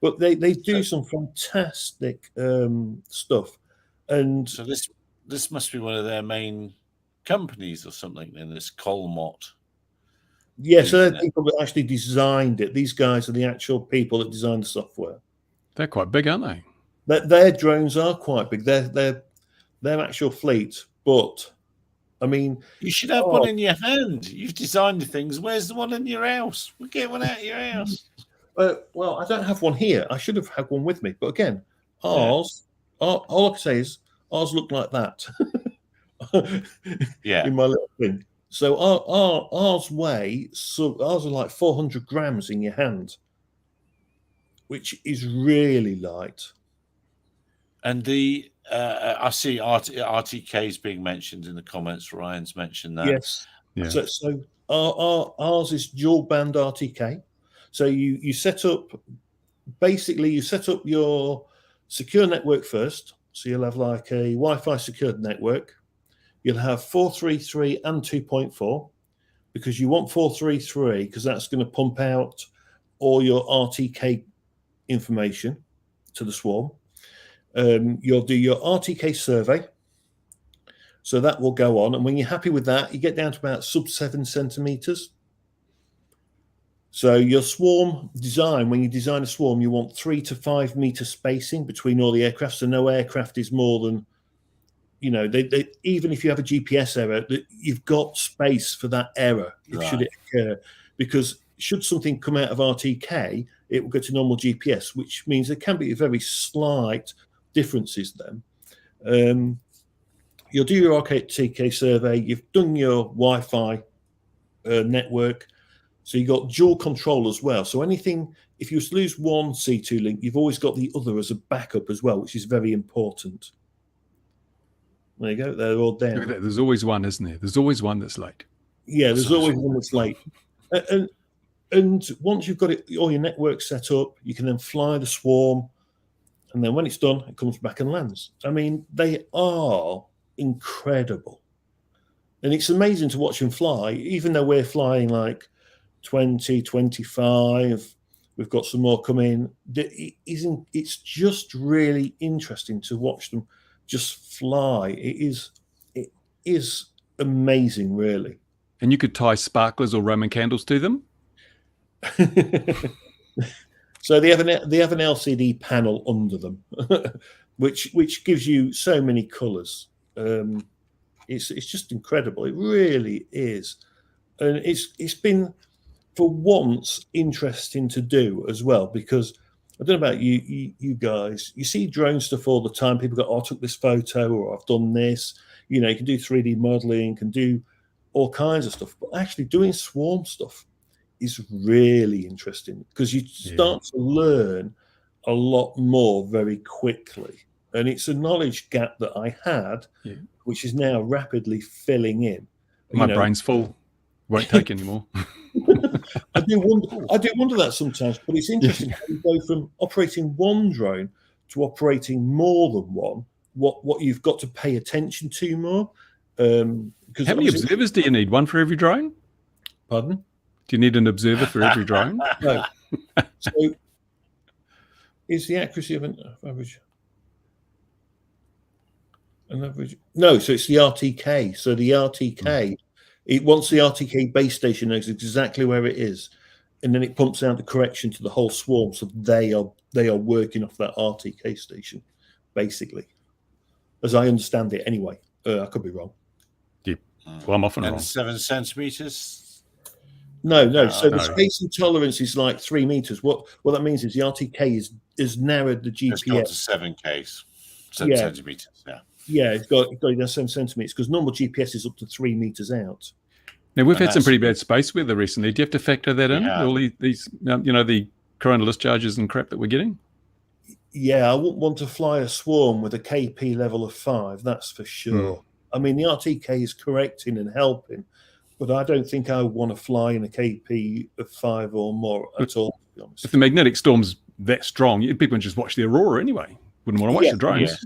But they do some fantastic stuff, and so this must be one of their main companies or something. Then this Colmot. Yeah, so they're people that actually designed it. These guys are the actual people that designed the software. They're quite big, aren't they? Their drones are quite big. They're actual fleet, but I mean, you should have one in your hand. You've designed the things. Where's the one in your house? We'll get one out of your house. Well, I don't have one here. I should have had one with me, but again, ours. All I can say is ours look like that. Yeah, in my little thing. So ours weigh. So ours are like 400 grams in your hand, which is really light. And the I see RTK is being mentioned in the comments. Ryan's mentioned that. Yes. Yeah. So ours is dual band RTK. So you set up your secure network first. So you'll have like a Wi-Fi secured network. You'll have 433 and 2.4 because you want 433 because that's going to pump out all your RTK information to the swarm. You'll do your RTK survey. So that will go on. And when you're happy with that, you get down to about sub 7 centimeters. So your swarm design, when you design a swarm, you want 3 to 5 meter spacing between all the aircraft. So no aircraft is more than, they even if you have a GPS error, you've got space for that error should it occur. Because should something come out of RTK, it will go to normal GPS, which means there can be very slight differences then. You'll do your RTK survey. You've done your Wi-Fi network. So you've got dual control as well. So if you lose one C2 link, you've always got the other as a backup as well, which is very important. There you go. They're all down. There's always one, isn't there? There's always one that's late. Yeah, there's always one that's late. And once you've got all your network set up, you can then fly the swarm. And then when it's done, it comes back and lands. I mean, they are incredible. And it's amazing to watch them fly, even though we're flying like 20, 25. We've got some more coming. It's just really interesting to watch them just fly. It is amazing, really. And you could tie sparklers or Roman candles to them. So they have an LCD panel under them, which gives you so many colours. It's just incredible. It really is, and it's been for once interesting to do as well, because I don't know about you guys. You see drone stuff all the time. People go, "Oh, I took this photo," or "I've done this." You can do 3D modeling, can do all kinds of stuff, but actually doing swarm stuff is really interesting because you start to learn a lot more very quickly. And it's a knowledge gap that I had, which is now rapidly filling in. My brain's full. Won't take anymore. I do wonder that sometimes, but it's interesting how you go from operating one drone to operating more than one, what you've got to pay attention to more. How many observers do you need? One for every drone? Pardon? Do you need an observer for every drone? No. So is the accuracy of an average? No, so it's the RTK. So the RTK, once the RTK base station knows exactly where it is, and then it pumps out the correction to the whole swarm. So they are working off that RTK station, basically, as I understand it. Anyway, I could be wrong. Yep. Well, I'm often wrong. 7 centimeters. No. So the spacing tolerance is like 3 meters. What that means is the RTK is narrowed the GPS. It's got to 7 centimeters. Yeah, it's got down 7 centimeters because normal GPS is up to 3 meters out. Now we've had some pretty bad space weather recently. Do you have to factor that in? All these, the coronal discharges and crap that we're getting. Yeah, I wouldn't want to fly a swarm with a KP level of 5. That's for sure. I mean, the RTK is correcting and helping, but I don't think I would want to fly in a KP of 5 or more at all, to be honest. If the magnetic storm's that strong, people can just watch the aurora anyway. Wouldn't want to watch the drones.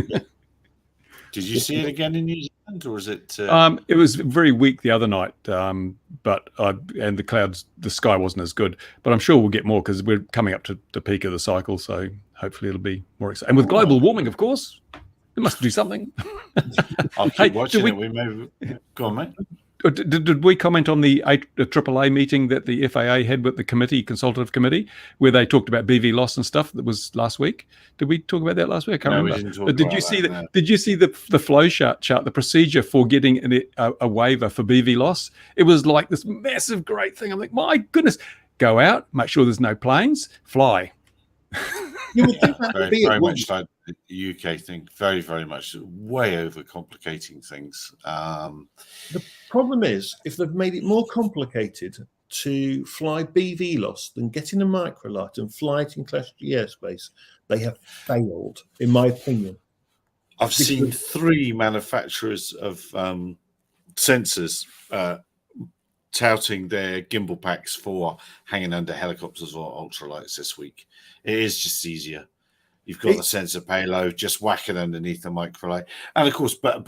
Yeah. Did you see it again in New Zealand, or was it? It was very weak the other night, and the sky wasn't as good. But I'm sure we'll get more because we're coming up to the peak of the cycle. So hopefully it'll be more exciting. And with global warming, of course, it must do something. I'll keep watching it. We may go on, mate. Did we comment on the AAA meeting that the FAA had with the consultative committee, where they talked about BV loss and stuff? That was last week. Did we talk about that last week? I can't remember. We didn't talk but did about you see that, that? no. Did you see the flow chart, the procedure for getting a waiver for BV loss? It was like this massive, great thing. I'm like, my goodness, go out, make sure there's no planes, fly. You would think that would be very much like the UK thing. Very, very much way overcomplicating things. The problem is, if they've made it more complicated to fly BV loss than getting a microlight and fly it in Class G airspace, they have failed, in my opinion. I've seen 3 manufacturers of sensors touting their gimbal packs for hanging under helicopters or ultralights this week. It is just easier. You've got the sensor payload, just whack it underneath the microlight, and of course, but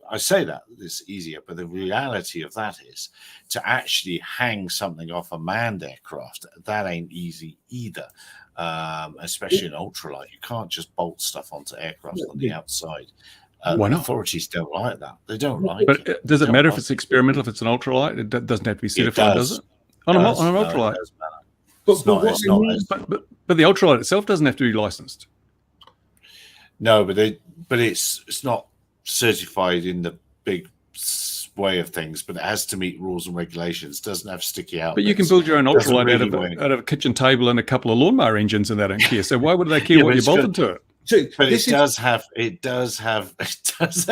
I say that it's easier, but the reality of that is to actually hang something off a manned aircraft. That ain't easy either, especially in ultralight. You can't just bolt stuff onto aircraft on the outside. Why not? Authorities don't like that. They don't like but it. Does it matter if it's experimental, if it's an ultralight? It doesn't have to be certified, does it? On an ultralight. But the ultralight itself doesn't have to be licensed. No, but it's not certified in the big way of things, but it has to meet rules and regulations. Doesn't have sticky out. But you can build your own ultralight out of a kitchen table and a couple of lawnmower engines, and they don't care. So why would they care what you bolted to it? But it does have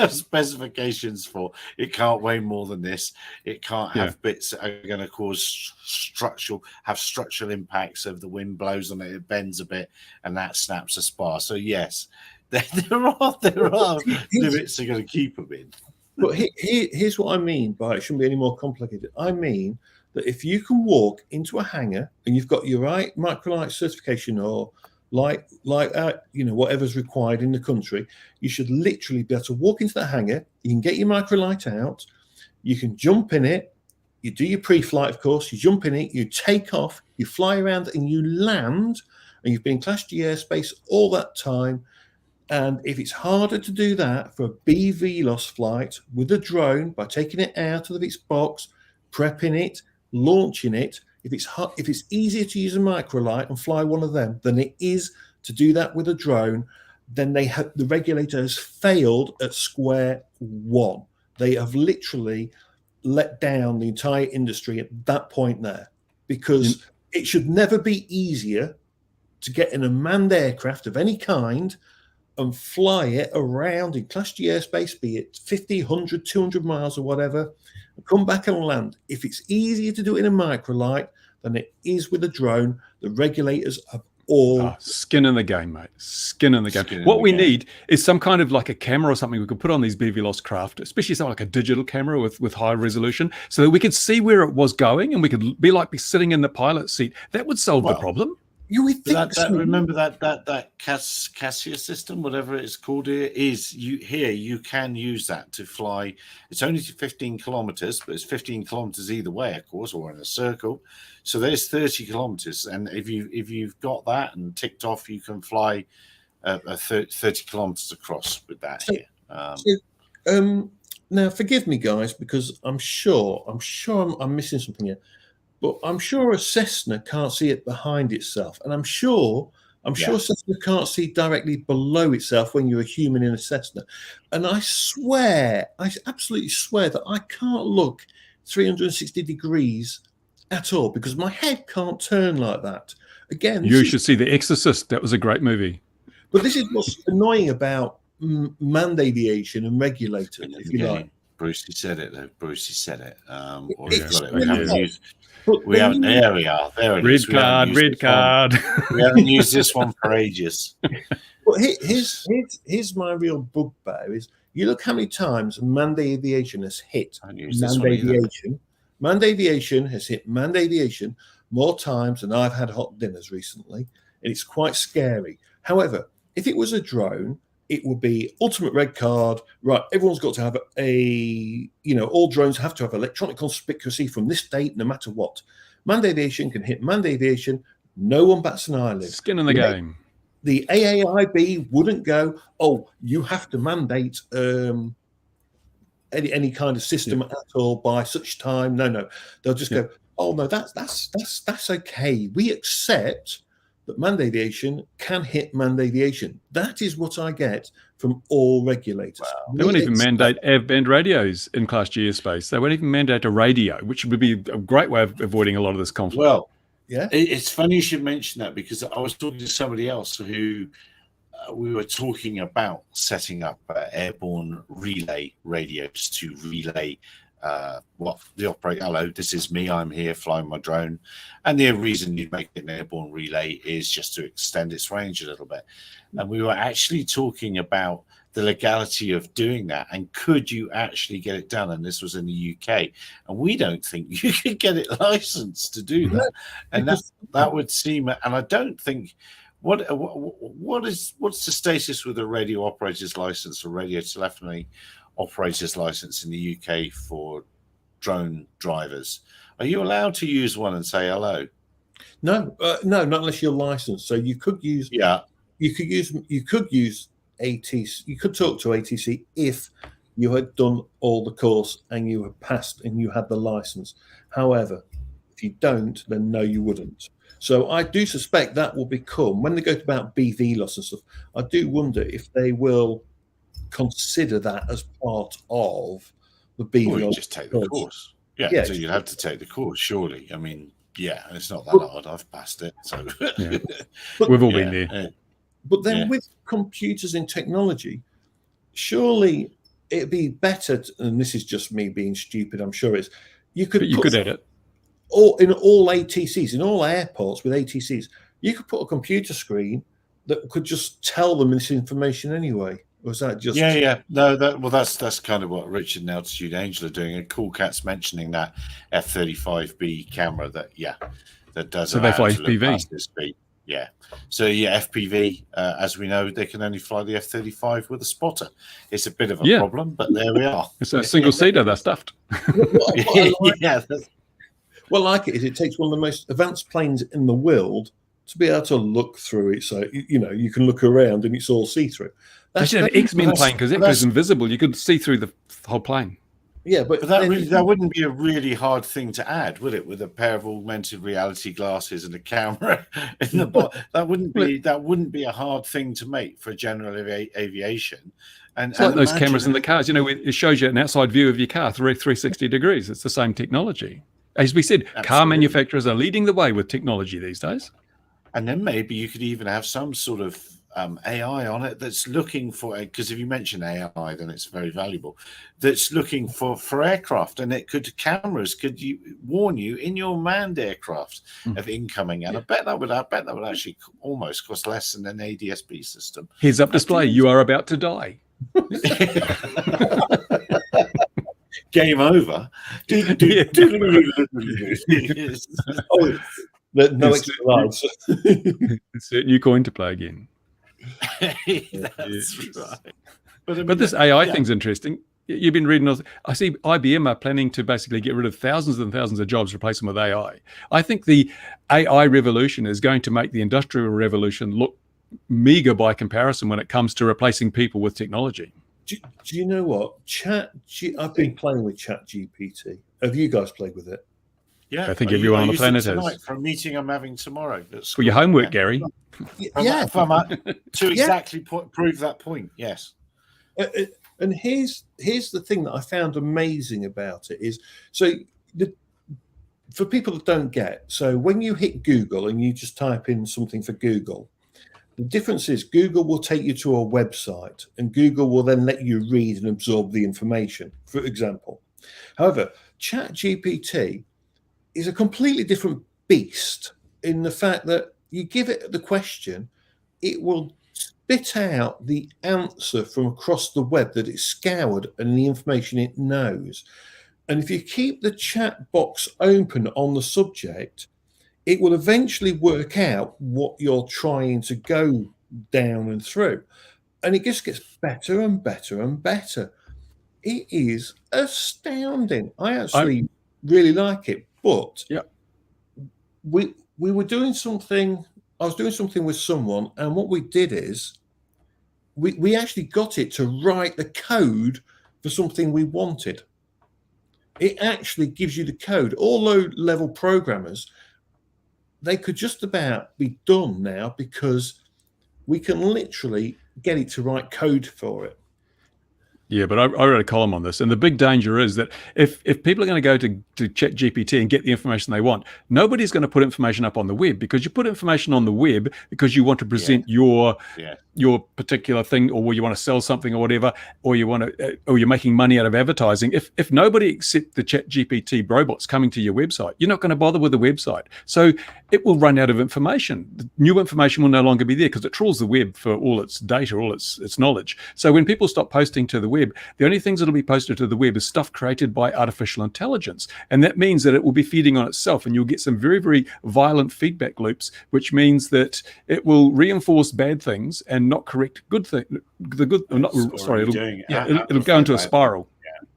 specifications for it. Can't weigh more than this. It can't have bits that are going to cause structural impacts. If the wind blows on it, it bends a bit, and that snaps a spar. So yes, there are limits they're going to keep them in. But here's what I mean by it shouldn't be any more complicated. I mean that if you can walk into a hangar and you've got your right microlight certification or whatever's required in the country, you should literally be able to walk into the hangar. You can get your microlight out, you can jump in it, you do your pre-flight, of course, you jump in it, you take off, you fly around and you land, and you've been in Class G airspace all that time. And if it's harder to do that for a BV loss flight with a drone by taking it out of its box, prepping it, launching it, if it's easier to use a microlight and fly one of them than it is to do that with a drone, then the regulator has failed at square one. They have literally let down the entire industry at that point there, because it should never be easier to get in a manned aircraft of any kind and fly it around in Class G airspace, be it 50, 100, 200 miles or whatever, and come back and land. If it's easier to do it in a microlight than it is with a drone, the regulators have all... skin in the game, mate. Skin in the game. What we need is some kind of like a camera or something we could put on these BV loss craft, especially something like a digital camera with high resolution, so that we could see where it was going and we could be sitting in the pilot seat. That would solve the problem. You would think remember that Cassia system, whatever it's called you can use that to fly. It's only 15 kilometers, but it's 15 kilometers either way, of course, or in a circle. So there's 30 kilometers, and if you've got that and ticked off, you can fly 30 kilometers across with that Now, forgive me, guys, because I'm sure I'm missing something here. But I'm sure a Cessna can't see it behind itself, and I'm sure Cessna can't see directly below itself when you're a human in a Cessna. And I absolutely swear that I can't look 360 degrees at all because my head can't turn like that. Again, you should see The Exorcist. That was a great movie. But this is what's annoying about manned aviation and regulators, if you like. Brucey said it. There we are. There it is. Red card. We haven't used this one for ages. Well, here's my real bugbear is you look how many times manned aviation has hit manned aviation. Manned aviation has hit manned aviation more times than I've had hot dinners recently. and it's quite scary. However, if it was a drone, it would be ultimate red card, right? Everyone's got to have all drones have to have electronic conspicuousy from this date, no matter what. Manned aviation can hit manned aviation. No one bats an eyelid. Skin in the game. The AAIB wouldn't go, oh, you have to mandate any kind of system at all by such time. No. They'll just go, oh no, that's okay. We accept that manned aviation can hit manned aviation. That is what I get from all regulators. Wow. They won't even mandate AVBand radios in Class G airspace. They won't even mandate a radio, which would be a great way of avoiding a lot of this conflict. Well, yeah, it's funny you should mention that, because I was talking to somebody else who we were talking about setting up airborne relay radios to relay what the operator. Hello, this is me. I'm here flying my drone, and the reason you make it an airborne relay is just to extend its range a little bit. And we were actually talking about the legality of doing that, and could you actually get it done? And this was in the UK, and we don't think you could get it licensed to do that. And that would seem, and I don't think. What's the status with a radio operator's license or radio telephony operator's license in the UK for drone drivers? Are you allowed to use one and say hello? No, not unless you're licensed. So you could use. Yeah. You could use ATC. You could talk to ATC if you had done all the course and you had passed and you had the license. However, if you don't, then no, you wouldn't. So I do suspect that will become, when they go about BV loss and stuff, I do wonder if they will consider that as part of the BV loss. Or you just take the course. Yeah, so you'd have to take the course, surely. I mean, it's not that hard. I've passed it. So We've all been there. But then with computers and technology, surely it'd be better, and this is just me being stupid, I'm sure it's, you could edit. In all ATCs, in all airports with ATCs, you could put a computer screen that could just tell them this information anyway. Or is that just No, that's kind of what Richard and Altitude Angel are doing. And Cool Cat's mentioning that F-35B camera that does. So they fly FPV. Yeah. So FPV, as we know, they can only fly the F-35 with a spotter. It's a bit of a problem, but there we are. It's a single seater. They're stuffed. What I like it is it takes one of the most advanced planes in the world to be able to look through it. So, you can look around and it's all see-through. They should have an X-Men plane, because it was invisible. You could see through the whole plane. Yeah, but that wouldn't be a really hard thing to add, would it? With a pair of augmented reality glasses and a camera in the bottom, that wouldn't be a hard thing to make for general aviation. And it's like those cameras in the cars. It shows you an outside view of your car 360 degrees. It's the same technology. As we said, car manufacturers are leading the way with technology these days. And then maybe you could even have some sort of AI on it that's looking for, because if you mention AI, then it's very valuable, that's looking for aircraft, and cameras could warn you in your manned aircraft of incoming. And I bet that would actually almost cost less than an ADS-B system. Heads up display, you are about to die. Game over. No extra lives. It's a new coin to play again. That's right. But this AI thing's interesting. You've been reading. I see IBM are planning to basically get rid of thousands and thousands of jobs, replace them with AI. I think the AI revolution is going to make the industrial revolution look meager by comparison when it comes to replacing people with technology. Do you know what? I've been playing with ChatGPT. Have you guys played with it? Yeah, I think everyone on the planet has. For a meeting I'm having tomorrow. For your homework, Gary. To exactly prove that point. Yes. And here's the thing that I found amazing about it is, for people that don't get, so when you hit Google and you just type in something for Google, the difference is Google will take you to a website and Google will then let you read and absorb the information, for example. However, ChatGPT is a completely different beast in the fact that you give it the question, it will spit out the answer from across the web that it's scoured and the information it knows. And if you keep the chat box open on the subject, it will eventually work out what you're trying to go down and through. And it just gets better and better and better. It is astounding. I actually really like it. But Yeah. we were doing something, I was doing something with someone, and what we did is we actually got it to write the code for something we wanted. It actually gives you the code. All low-level programmers, they could just about be done now because we can literally get it to write code for it. Yeah, but I wrote a column on this, and the big danger is that if people are going to go to ChatGPT and get the information they want, nobody's going to put information up on the web, because you put information on the web because you want to present your particular thing, or you want to sell something or whatever, or you want to, or you're making money out of advertising. If nobody except the ChatGPT robots coming to your website, you're not going to bother with the website. So it will run out of information. The new information will no longer be there because it trawls the web for all its data, all its knowledge. So when people stop posting to the web, the only things that will be posted to the web is stuff created by artificial intelligence. And that means that it will be feeding on itself, and you'll get some very, very violent feedback loops, which means that it will reinforce bad things and not correct good things. It'll go into a spiral.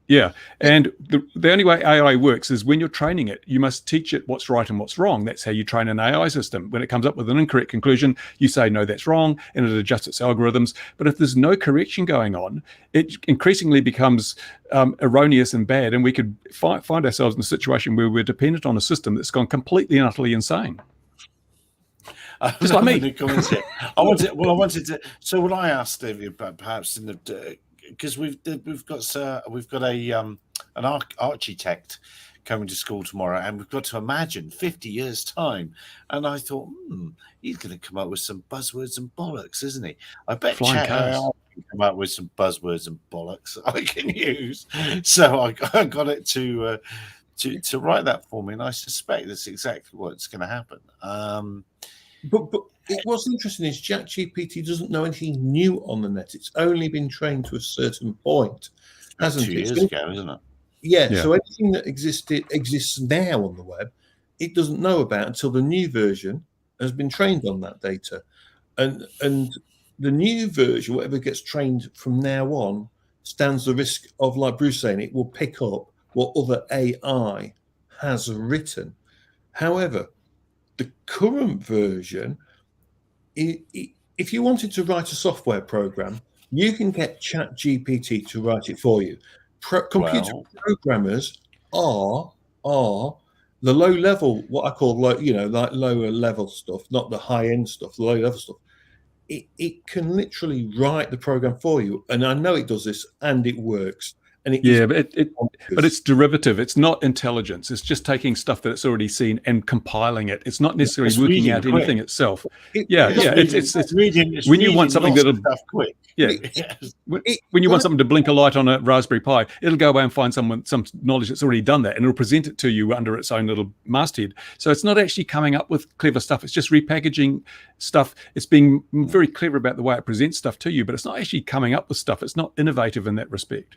Yeah. And the only way AI works is when you're training it, you must teach it what's right and what's wrong. That's how you train an AI system. When it comes up with an incorrect conclusion, you say, no, that's wrong, and it adjusts its algorithms. But if there's no correction going on, it increasingly becomes erroneous and bad. And we could find ourselves in a situation where we're dependent on a system that's gone completely and utterly insane. Just like me. I wanted to. So what I asked, perhaps in the, because we've got an architect coming to school tomorrow, and we've got to imagine 50 years time. And I thought, he's going to come up with some buzzwords and bollocks, isn't he? I bet Chat AI can come up with some buzzwords and bollocks I can use. So I got it to write that for me, and I suspect that's exactly what's going to happen. But what's interesting is ChatGPT doesn't know anything new on the net. It's only been trained to a certain point, hasn't it? 2 years ago, isn't it? Yeah. So anything that exists now on the web, it doesn't know about until the new version has been trained on that data, and the new version, whatever gets trained from now on, stands the risk of, like Bruce saying, it will pick up what other AI has written. However, the current version, if you wanted to write a software program, you can get ChatGPT to write it for you. Computer programmers are the low level, what I call like lower level stuff, not the high end stuff, the low level stuff. It can literally write the program for you, and I know it does this, and it works. And but it's derivative. It's not intelligence. It's just taking stuff that it's already seen and compiling it. It's not necessarily working out anything itself. It's reading. When you want something that'll quick. When you want something to blink a light on a Raspberry Pi, it'll go away and find some knowledge that's already done that, and it'll present it to you under its own little masthead. So it's not actually coming up with clever stuff. It's just repackaging stuff. It's being very clever about the way it presents stuff to you, but it's not actually coming up with stuff. It's not innovative in that respect.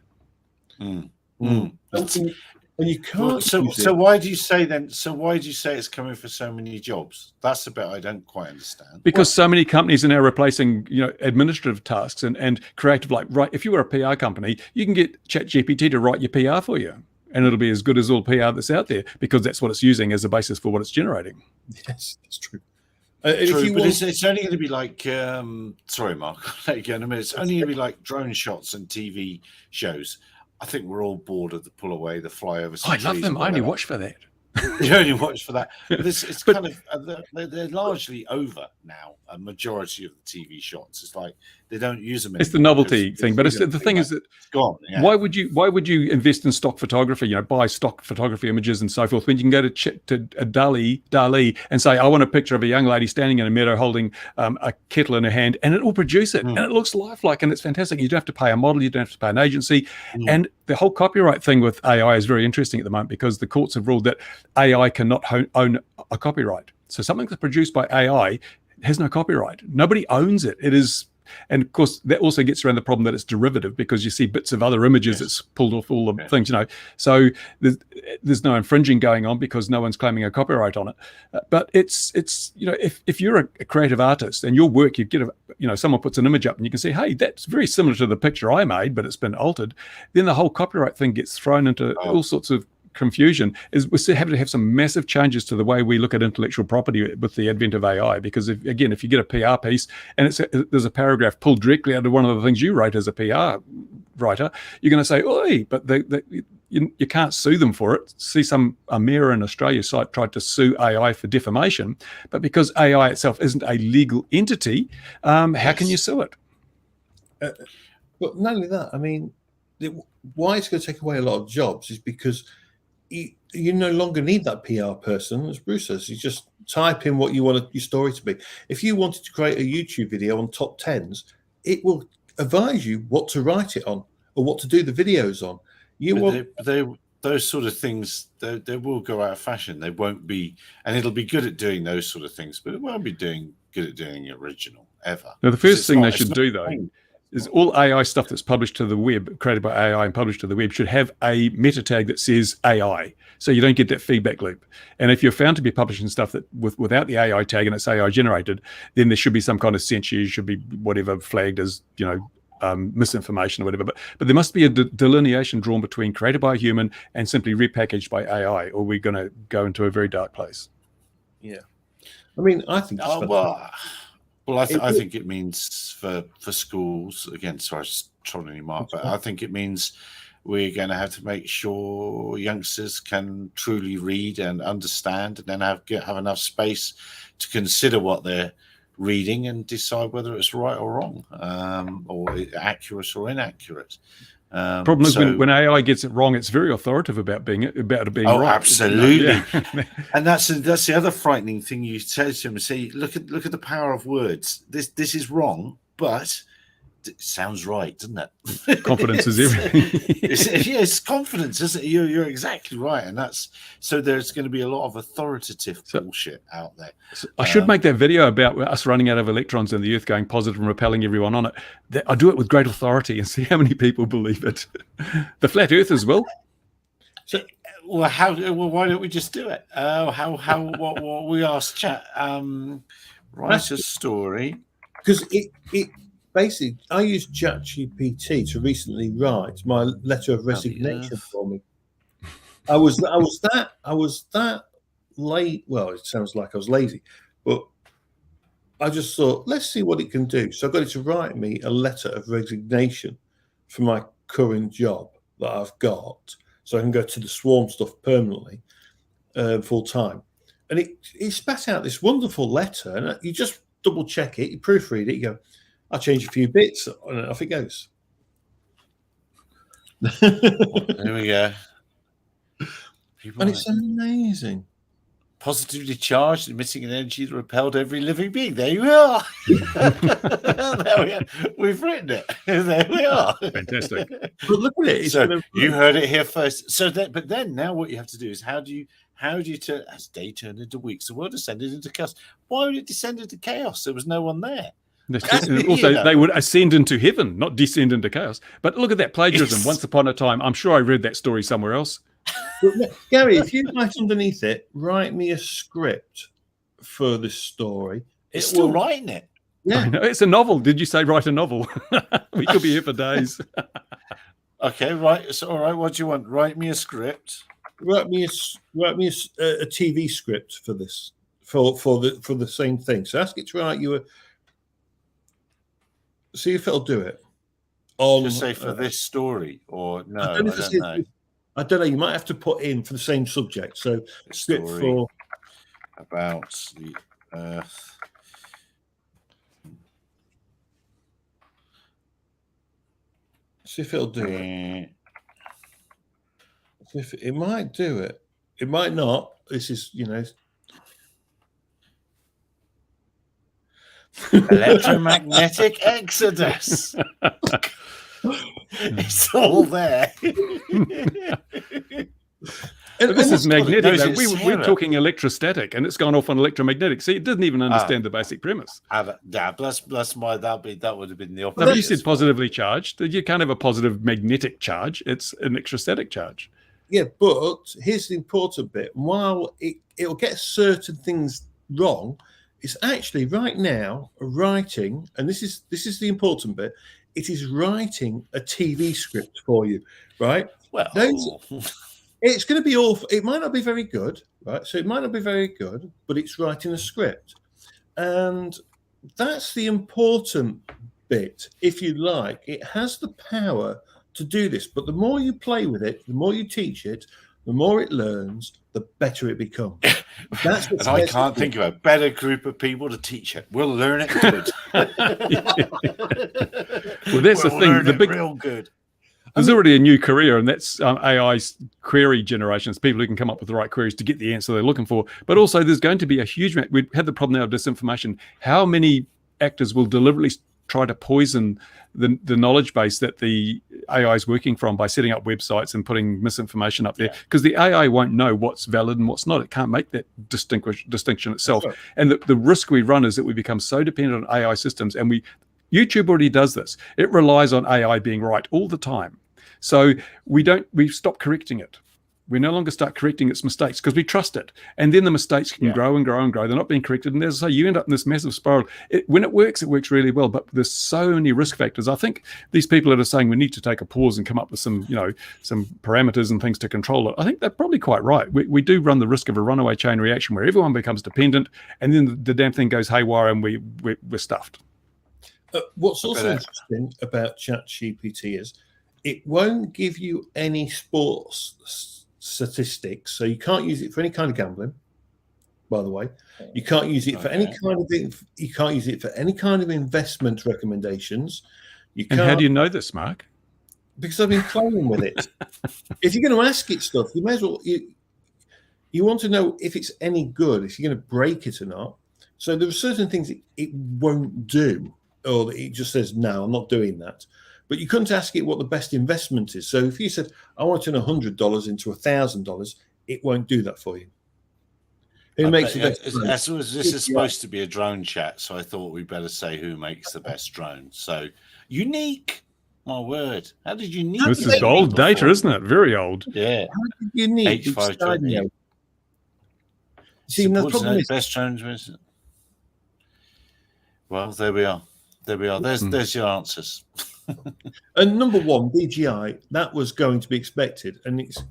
And you can't. So why do you say then? So why do you say it's coming for so many jobs? That's the bit I don't quite understand. Because so many companies are now replacing, administrative tasks and creative. Like, if you were a PR company, you can get ChatGPT to write your PR for you, and it'll be as good as all PR that's out there, because that's what it's using as a basis for what it's generating. Yes, that's true. True, but it's only going to be like, sorry, Mark, I'll let you go in a minute. It's only going to be like drone shots and TV shows. I think we're all bored of the pull away, the flyover. I love them. I only watch for that. You only watch for that. But it's kind of, they're largely over now, a majority of the TV shots. It's like they don't use them anymore. It's the novelty thing. But the thing is that it's gone. Yeah. Why would you invest in stock photography, buy stock photography images and so forth, when you can go to Dali and say, I want a picture of a young lady standing in a meadow holding a kettle in her hand, and it will produce it. And it looks lifelike, and it's fantastic. You don't have to pay a model. You don't have to pay an agency. And the whole copyright thing with AI is very interesting at the moment, because the courts have ruled that AI cannot own a copyright. So something that's produced by AI has no copyright. Nobody owns it. It is And of course, that also gets around the problem that it's derivative, because you see bits of other images that's pulled off all the things, So there's no infringing going on because no one's claiming a copyright on it. But it's if you're a creative artist and your work, you get someone puts an image up and you can see, hey, that's very similar to the picture I made, but it's been altered. Then the whole copyright thing gets thrown into all sorts of confusion. We're having to have some massive changes to the way we look at intellectual property with the advent of AI, because if you get a PR piece and there's a paragraph pulled directly out of one of the things you wrote as a PR writer, you're going to say, oi, but you can't sue them for it. See, a mayor in Australia site tried to sue AI for defamation, but because AI itself isn't a legal entity, how can you sue it? But not only that, I mean, why it's going to take away a lot of jobs is because you no longer need that PR person, as Bruce says. You just type in what you want your story to be. If you wanted to create a YouTube video on top 10s, it will advise you what to write it on or what to do the videos on. Those sort of things, they will go out of fashion. They won't be, and it'll be good at doing those sort of things, but it won't be good at doing original ever. Now, the first thing they should do, though, is all AI stuff that's published to the web, created by AI and published to the web, should have a meta tag that says AI, so you don't get that feedback loop. And if you're found to be publishing stuff that without the AI tag and it's AI generated, then there should be some kind of censure. You should be whatever flagged as misinformation or whatever. But there must be a delineation drawn between created by a human and simply repackaged by AI, or we're going to go into a very dark place. Yeah, I mean, I think. Well, I think it means for schools, again, sorry, I was trolling you, Mark, but I think it means we're going to have to make sure youngsters can truly read and understand, and then have enough space to consider what they're reading and decide whether it's right or wrong, or accurate or inaccurate. Problem is when AI gets it wrong, it's very authoritative about it being right. Absolutely. And that's the other frightening thing you say to them. Say, look at the power of words. This is wrong, but it sounds right, doesn't it? Confidence is everything. It's confidence, isn't it? You're exactly right, and so there's going to be a lot of authoritative bullshit out there. So I should make that video about us running out of electrons in the Earth, going positive and repelling everyone on it. I do it with great authority and see how many people believe it. The flat Earthers will. So, why don't we just do it? What we asked chat? Write a story, because it. Basically, I used ChatGPT to recently write my letter of resignation for me. I was that late. Well, it sounds like I was lazy, but I just thought, let's see what it can do. So I got it to write me a letter of resignation for my current job that I've got, so I can go to the swarm stuff permanently, full time. And it spat out this wonderful letter, and you just double check it, you proofread it, you go, I'll change a few bits, and off it goes. There we go. And it's amazing. Positively charged, emitting an energy that repelled every living being. There you are. There we are. We've written it. There we are. Fantastic. But look at it. So you heard it here first. But then now what you have to do is how do you turn, as day turned into weeks, the world descended into chaos. Why would it descend into chaos? There was no one there. Also, they would ascend into heaven, not descend into chaos. But look at that plagiarism. Yes. Once upon a time, I'm sure I read that story somewhere else. Gary, if you write underneath it, write me a script for this story. It's still writing it. Yeah, I know, it's a novel. Did you say write a novel? We could be here for days. Okay, right. So, all right. What do you want? Write me a script. Write me a TV script for this for the same thing. So ask it to write you a. See if it'll do it. Just say for this story, or no, I don't know. I don't know. You might have to put in for the same subject. So script for about the Earth. See if it'll do it. See if it might do it. It might not. This is, Electromagnetic exodus. It's all there. But this is what it magnetic. knows Though. it's We're Sarah. talking electrostatic, and it's gone off on electromagnetic. See, it doesn't even understand the basic premise. That's why that would have been the No, opposite. but you said positively charged. You can't have a positive magnetic charge. It's an electrostatic charge. Yeah, but here's the important bit. While it'll get certain things wrong, it's actually right now writing, and this is the important bit. It is writing a TV script for you, right? Well, It's going to be awful. It might not be very good, right? So it might not be very good, but it's writing a script, and that's the important bit. If you like, it has the power to do this. But the more you play with it, the more you teach it, the more it learns, the better it becomes. That's what and I can't think of a better group of people to teach it. We'll learn it good. Well, that's the thing. The big, real good. There's already a new career, and that's AI's query generation. It's people who can come up with the right queries to get the answer they're looking for. But also, there's going to be a huge amount. We've had the problem now of disinformation. How many actors will deliberately try to poison the knowledge base that the AI is working from by setting up websites and putting misinformation up there? Because the AI won't know what's valid and what's not. It can't make that distinction itself. Right. And the risk we run is that we become so dependent on AI systems, and YouTube already does this. It relies on AI being right all the time. So we stop correcting it. We no longer start correcting its mistakes because we trust it. And then the mistakes can grow and grow and grow. They're not being corrected. And as I say, you end up in this massive spiral. When it works really well. But there's so many risk factors. I think these people that are saying we need to take a pause and come up with some parameters and things to control it, I think they're probably quite right. We do run the risk of a runaway chain reaction where everyone becomes dependent, and then the damn thing goes haywire and we're stuffed. What's also interesting about ChatGPT is it won't give you any sports statistics, so you can't use it for any kind of gambling. By the way, you can't use it for any kind of you can't use it for any kind of investment recommendations. You can't. And how do you know this, Mark? Because I've been playing with it. If you're going to ask it stuff, you may as well. You want to know if it's any good, if you're going to break it or not. So there are certain things it won't do, or that it just says no, I'm not doing that. But you couldn't ask it what the best investment is. So if you said, I want to turn $100 into $1,000, it won't do that for you. Who makes the best drone? This is supposed to be a drone chat, so I thought we'd better say who makes the best drone. So, Unique. My word. How did Unique? This is old data, isn't it? Very old. Yeah. How did Unique? H520. See, the problem is... best drones. Well, there we are. There's your answers. And number one, DJI, that was going to be expected, and it's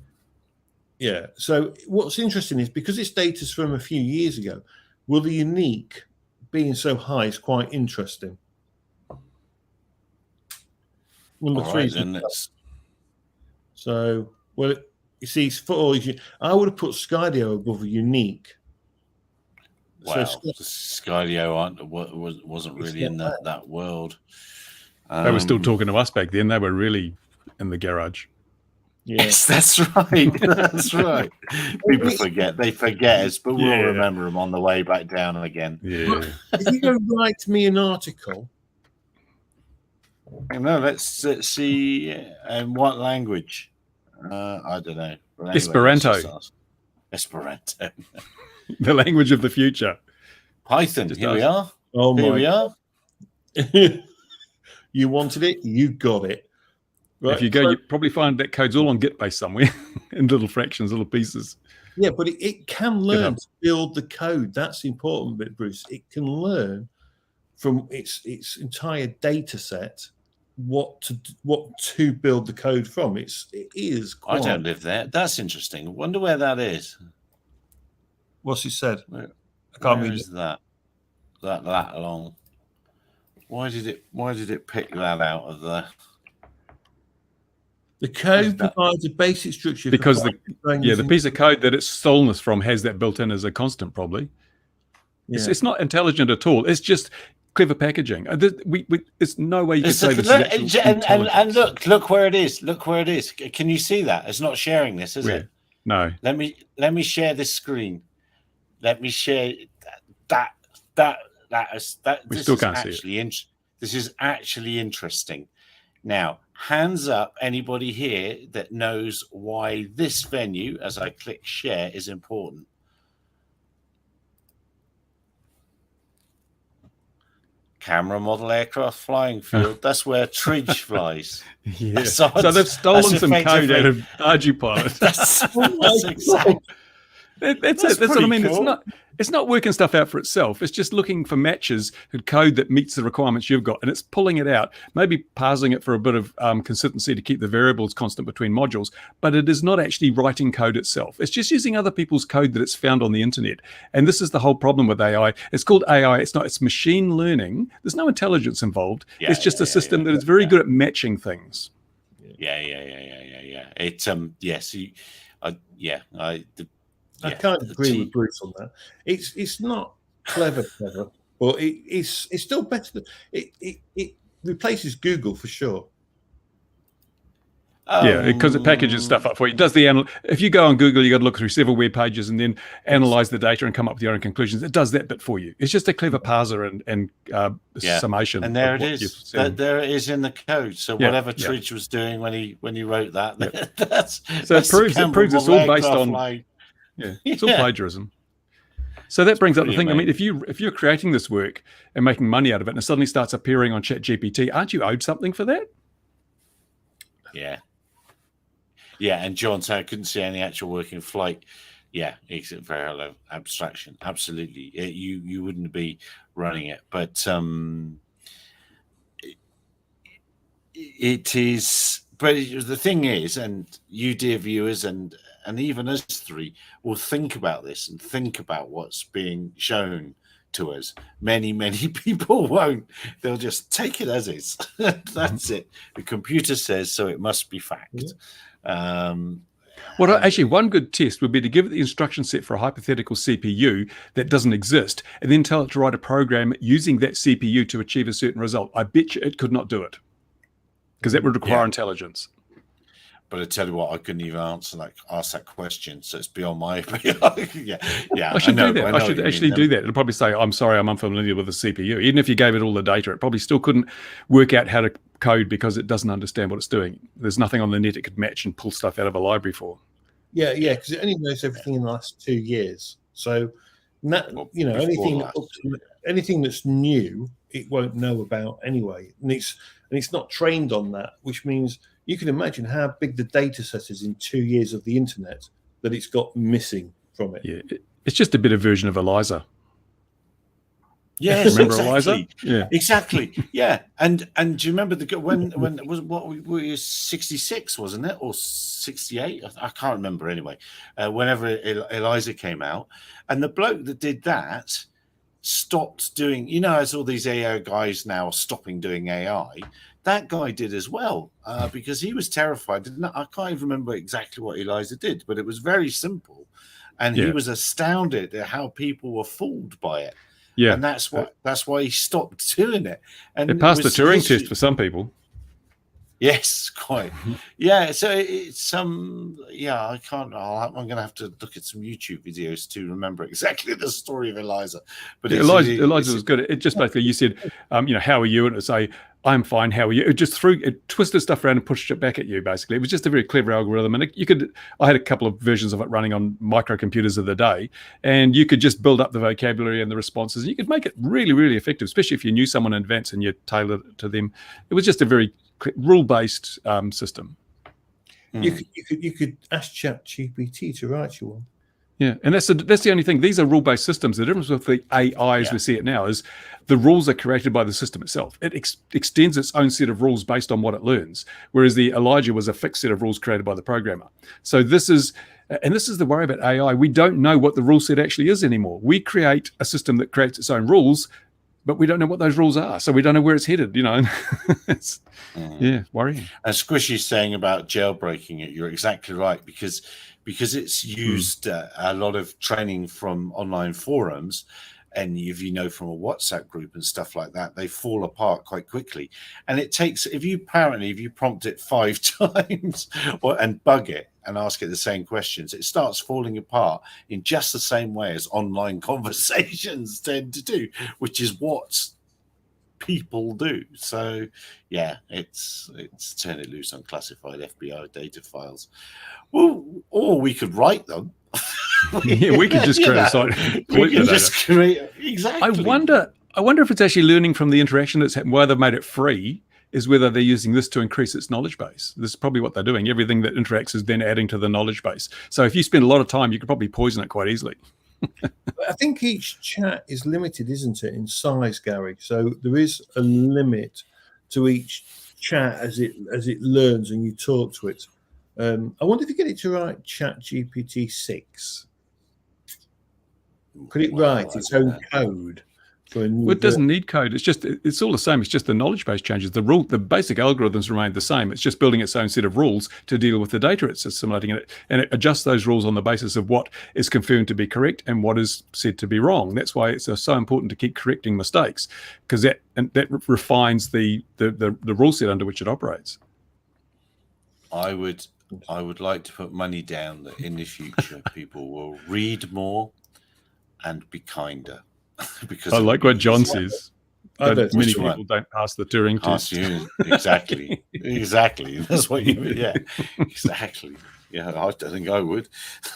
So what's interesting is because its data's from a few years ago, will the Unique being so high is quite interesting. Number three. So well, you see, I would have put Skydio above a Unique. Wow, so Skydio wasn't really in that world. They were still talking to us back then. They were really in the garage. Yes, that's right. That's right. People forget. They forget us, but we'll remember them on the way back down again. Yeah. If you go write me an article. No, let's see. In what language? I don't know. Anyway, Esperanto. Esperanto. The language of the future. Python. Here we are. Oh, here we are. You wanted it, you got it. Right. If you go, you probably find that code's all on Git base somewhere in little fractions, little pieces. Yeah, but it can learn to build the code. That's the important bit, Bruce. It can learn from its entire data set what to build the code from. It is. I don't live there. That's interesting. I wonder where that is. What's it said? I can't read it. That long. Why did it pick that out of there? The code provides a basic structure because the piece of code that it's stolen us from has that built in as a constant. Probably, it's not intelligent at all. It's just clever packaging. It's no way you can say this. And look where it is. Look where it is. Can you see that? It's not sharing this, is it? No. Let me share this screen. Let me share that. We still can't see it. This is actually interesting. Now, hands up, anybody here that knows why this venue, as I click share, is important. Camera model aircraft flying field. That's where Tridge flies. Yeah. So they've stolen some code effectively- out of Arduino. That's exactly. That's That's what I pretty mean. cool. It's not working stuff out for itself. It's just looking for matches and code that meets the requirements you've got, and it's pulling it out. Maybe parsing it for a bit of consistency to keep the variables constant between modules, but it is not actually writing code itself. It's just using other people's code that it's found on the internet. And this is the whole problem with AI. It's called AI. It's machine learning. There's no intelligence involved. It's just a system that is very good at matching things. Yeah. It yes, I can't agree with Bruce on that. It's not clever, but it's still better than it replaces Google for sure. Yeah, because it packages stuff up for you. It does if you go on Google, you got to look through several web pages and then analyze the data and come up with your own conclusions. It does that bit for you. It's just a clever parser and summation. And there it is. There it is in the code. So whatever Tridge was doing when he wrote that, it proves it's all based on. It's all plagiarism. So that brings up the thing. Amazing. I mean, if you're creating this work and making money out of it, and it suddenly starts appearing on ChatGPT, aren't you owed something for that? Yeah, and John said I couldn't see any actual working flight. Yeah, it's a very low abstraction. Absolutely, you wouldn't be running it, but it is. But the thing is, and you, dear viewers, and even us three will think about this and think about what's being shown to us. Many people won't. They'll just take it as is. That's it. The computer says so. It must be fact. Well, actually, one good test would be to give it the instruction set for a hypothetical CPU that doesn't exist, and then tell it to write a program using that CPU to achieve a certain result. I bet you it could not do it, because that would require intelligence. But I tell you what, I couldn't even ask that question, so it's beyond my. I should do that. I should actually do that. It'll probably say, "I'm sorry, I'm unfamiliar with the CPU." Even if you gave it all the data, it probably still couldn't work out how to code because it doesn't understand what it's doing. There's nothing on the net it could match and pull stuff out of a library for. Yeah, because it only knows everything in the last 2 years. So, anything that's new, it won't know about anyway, and it's not trained on that, which means. You can imagine how big the data set is in 2 years of the internet that it's got missing from it. Yeah, it's just a better version of Eliza. Yes, remember exactly. Eliza? Yeah, exactly. Yeah, and do you remember when it was what we 66, wasn't it, or 68? I can't remember anyway. Whenever Eliza came out, and the bloke that did that stopped doing. As all these AI guys now are stopping doing AI. That guy did as well because he was terrified. I can't even remember exactly what Eliza did, but it was very simple, and he was astounded at how people were fooled by it. Yeah, and that's why he stopped doing it. And it passed the Turing test for some people. Yes, quite. Yeah, so it's I can't. I'm going to have to look at some YouTube videos to remember exactly the story of Eliza. But Eliza was good. It just basically you said, how are you, and it would say, I'm fine. How are you? It twisted stuff around and pushed it back at you. Basically, it was just a very clever algorithm, and I had a couple of versions of it running on microcomputers of the day, and you could just build up the vocabulary and the responses, and you could make it really, really effective, especially if you knew someone in advance and you tailored it to them. It was just a very rule-based system. You could ask ChatGPT to write you one. Yeah, and that's the only thing. These are rule-based systems. The difference with the AI as we see it now is the rules are created by the system itself. It extends its own set of rules based on what it learns, whereas the Elijah was a fixed set of rules created by the programmer. So this is the worry about AI. We don't know what the rule set actually is anymore. We create a system that creates its own rules, but we don't know what those rules are. So we don't know where it's headed, It's worrying. And Squishy's saying about jailbreaking it, you're exactly right, because it's used a lot of training from online forums, and if from a WhatsApp group and stuff like that, they fall apart quite quickly. And it takes, if you prompt it 5 times and bug it and ask it the same questions, it starts falling apart in just the same way as online conversations tend to do, which is what people do. So yeah, it's turn it loose on classified FBI data files. Well, or we could write them. Yeah, we could just create a site. We could just create exactly. I wonder if it's actually learning from the interaction that's happened. Why they've made it free is whether they're using this to increase its knowledge base. This is probably what they're doing. Everything that interacts is then adding to the knowledge base. So if you spend a lot of time, you could probably poison it quite easily. I think each chat is limited, isn't it, in size, Gary? So there is a limit to each chat as it learns and you talk to it. I wonder if you get it to write Chat GPT 6. Could it write its own code? Well, it doesn't need code. It's all the same. It's just the knowledge base changes. The basic algorithms remain the same. It's just building its own set of rules to deal with the data it's assimilating in it, and it adjusts those rules on the basis of what is confirmed to be correct and what is said to be wrong. That's why it's so important to keep correcting mistakes, because that refines the rule set under which it operates. I would like to put money down that in the future people will read more and be kinder. Because I like what John says. Many people don't pass the Turing test. Exactly. Exactly. That's what you mean. Yeah, exactly. Yeah, I think I would.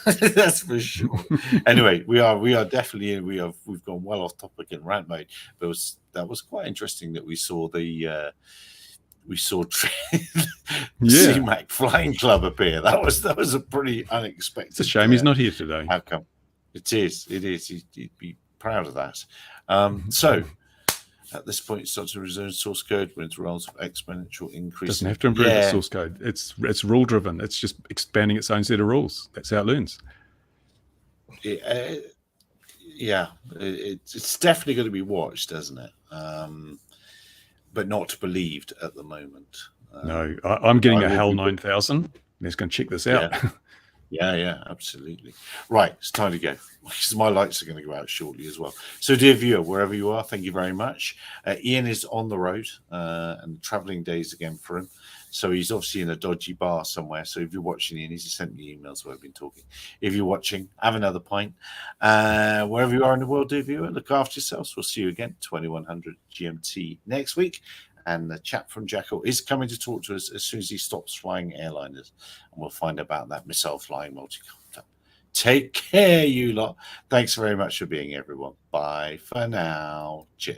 That's for sure. Anyway, we are definitely we've gone well off topic in rant mode, but that was quite interesting that we saw the CMAC Flying Club appear. That was a pretty unexpected. It's a shame he's not here today. Outcome. It is. He'd be proud of that. So at this point, it starts to resume source code when it's rolls of exponential increase. Doesn't have to improve the source code. It's rule driven. It's just expanding its own set of rules. That's how it learns. It's definitely going to be watched, isn't it? But not believed at the moment. No, I'm getting a HAL 9000. Let's go and check this out. Yeah, absolutely. Right, it's time to go, because my lights are going to go out shortly as well. So, dear viewer, wherever you are, thank you very much. Ian is on the road and travelling days again for him. So he's obviously in a dodgy bar somewhere. So if you're watching, Ian, he's sent me emails where I've been talking. If you're watching, have another pint. Wherever you are in the world, dear viewer, look after yourselves. We'll see you again, 2100 GMT next week. And the chap from Jackal is coming to talk to us as soon as he stops flying airliners. And we'll find about that missile flying multicopter. Take care, you lot. Thanks very much for being here, everyone. Bye for now. Cheers.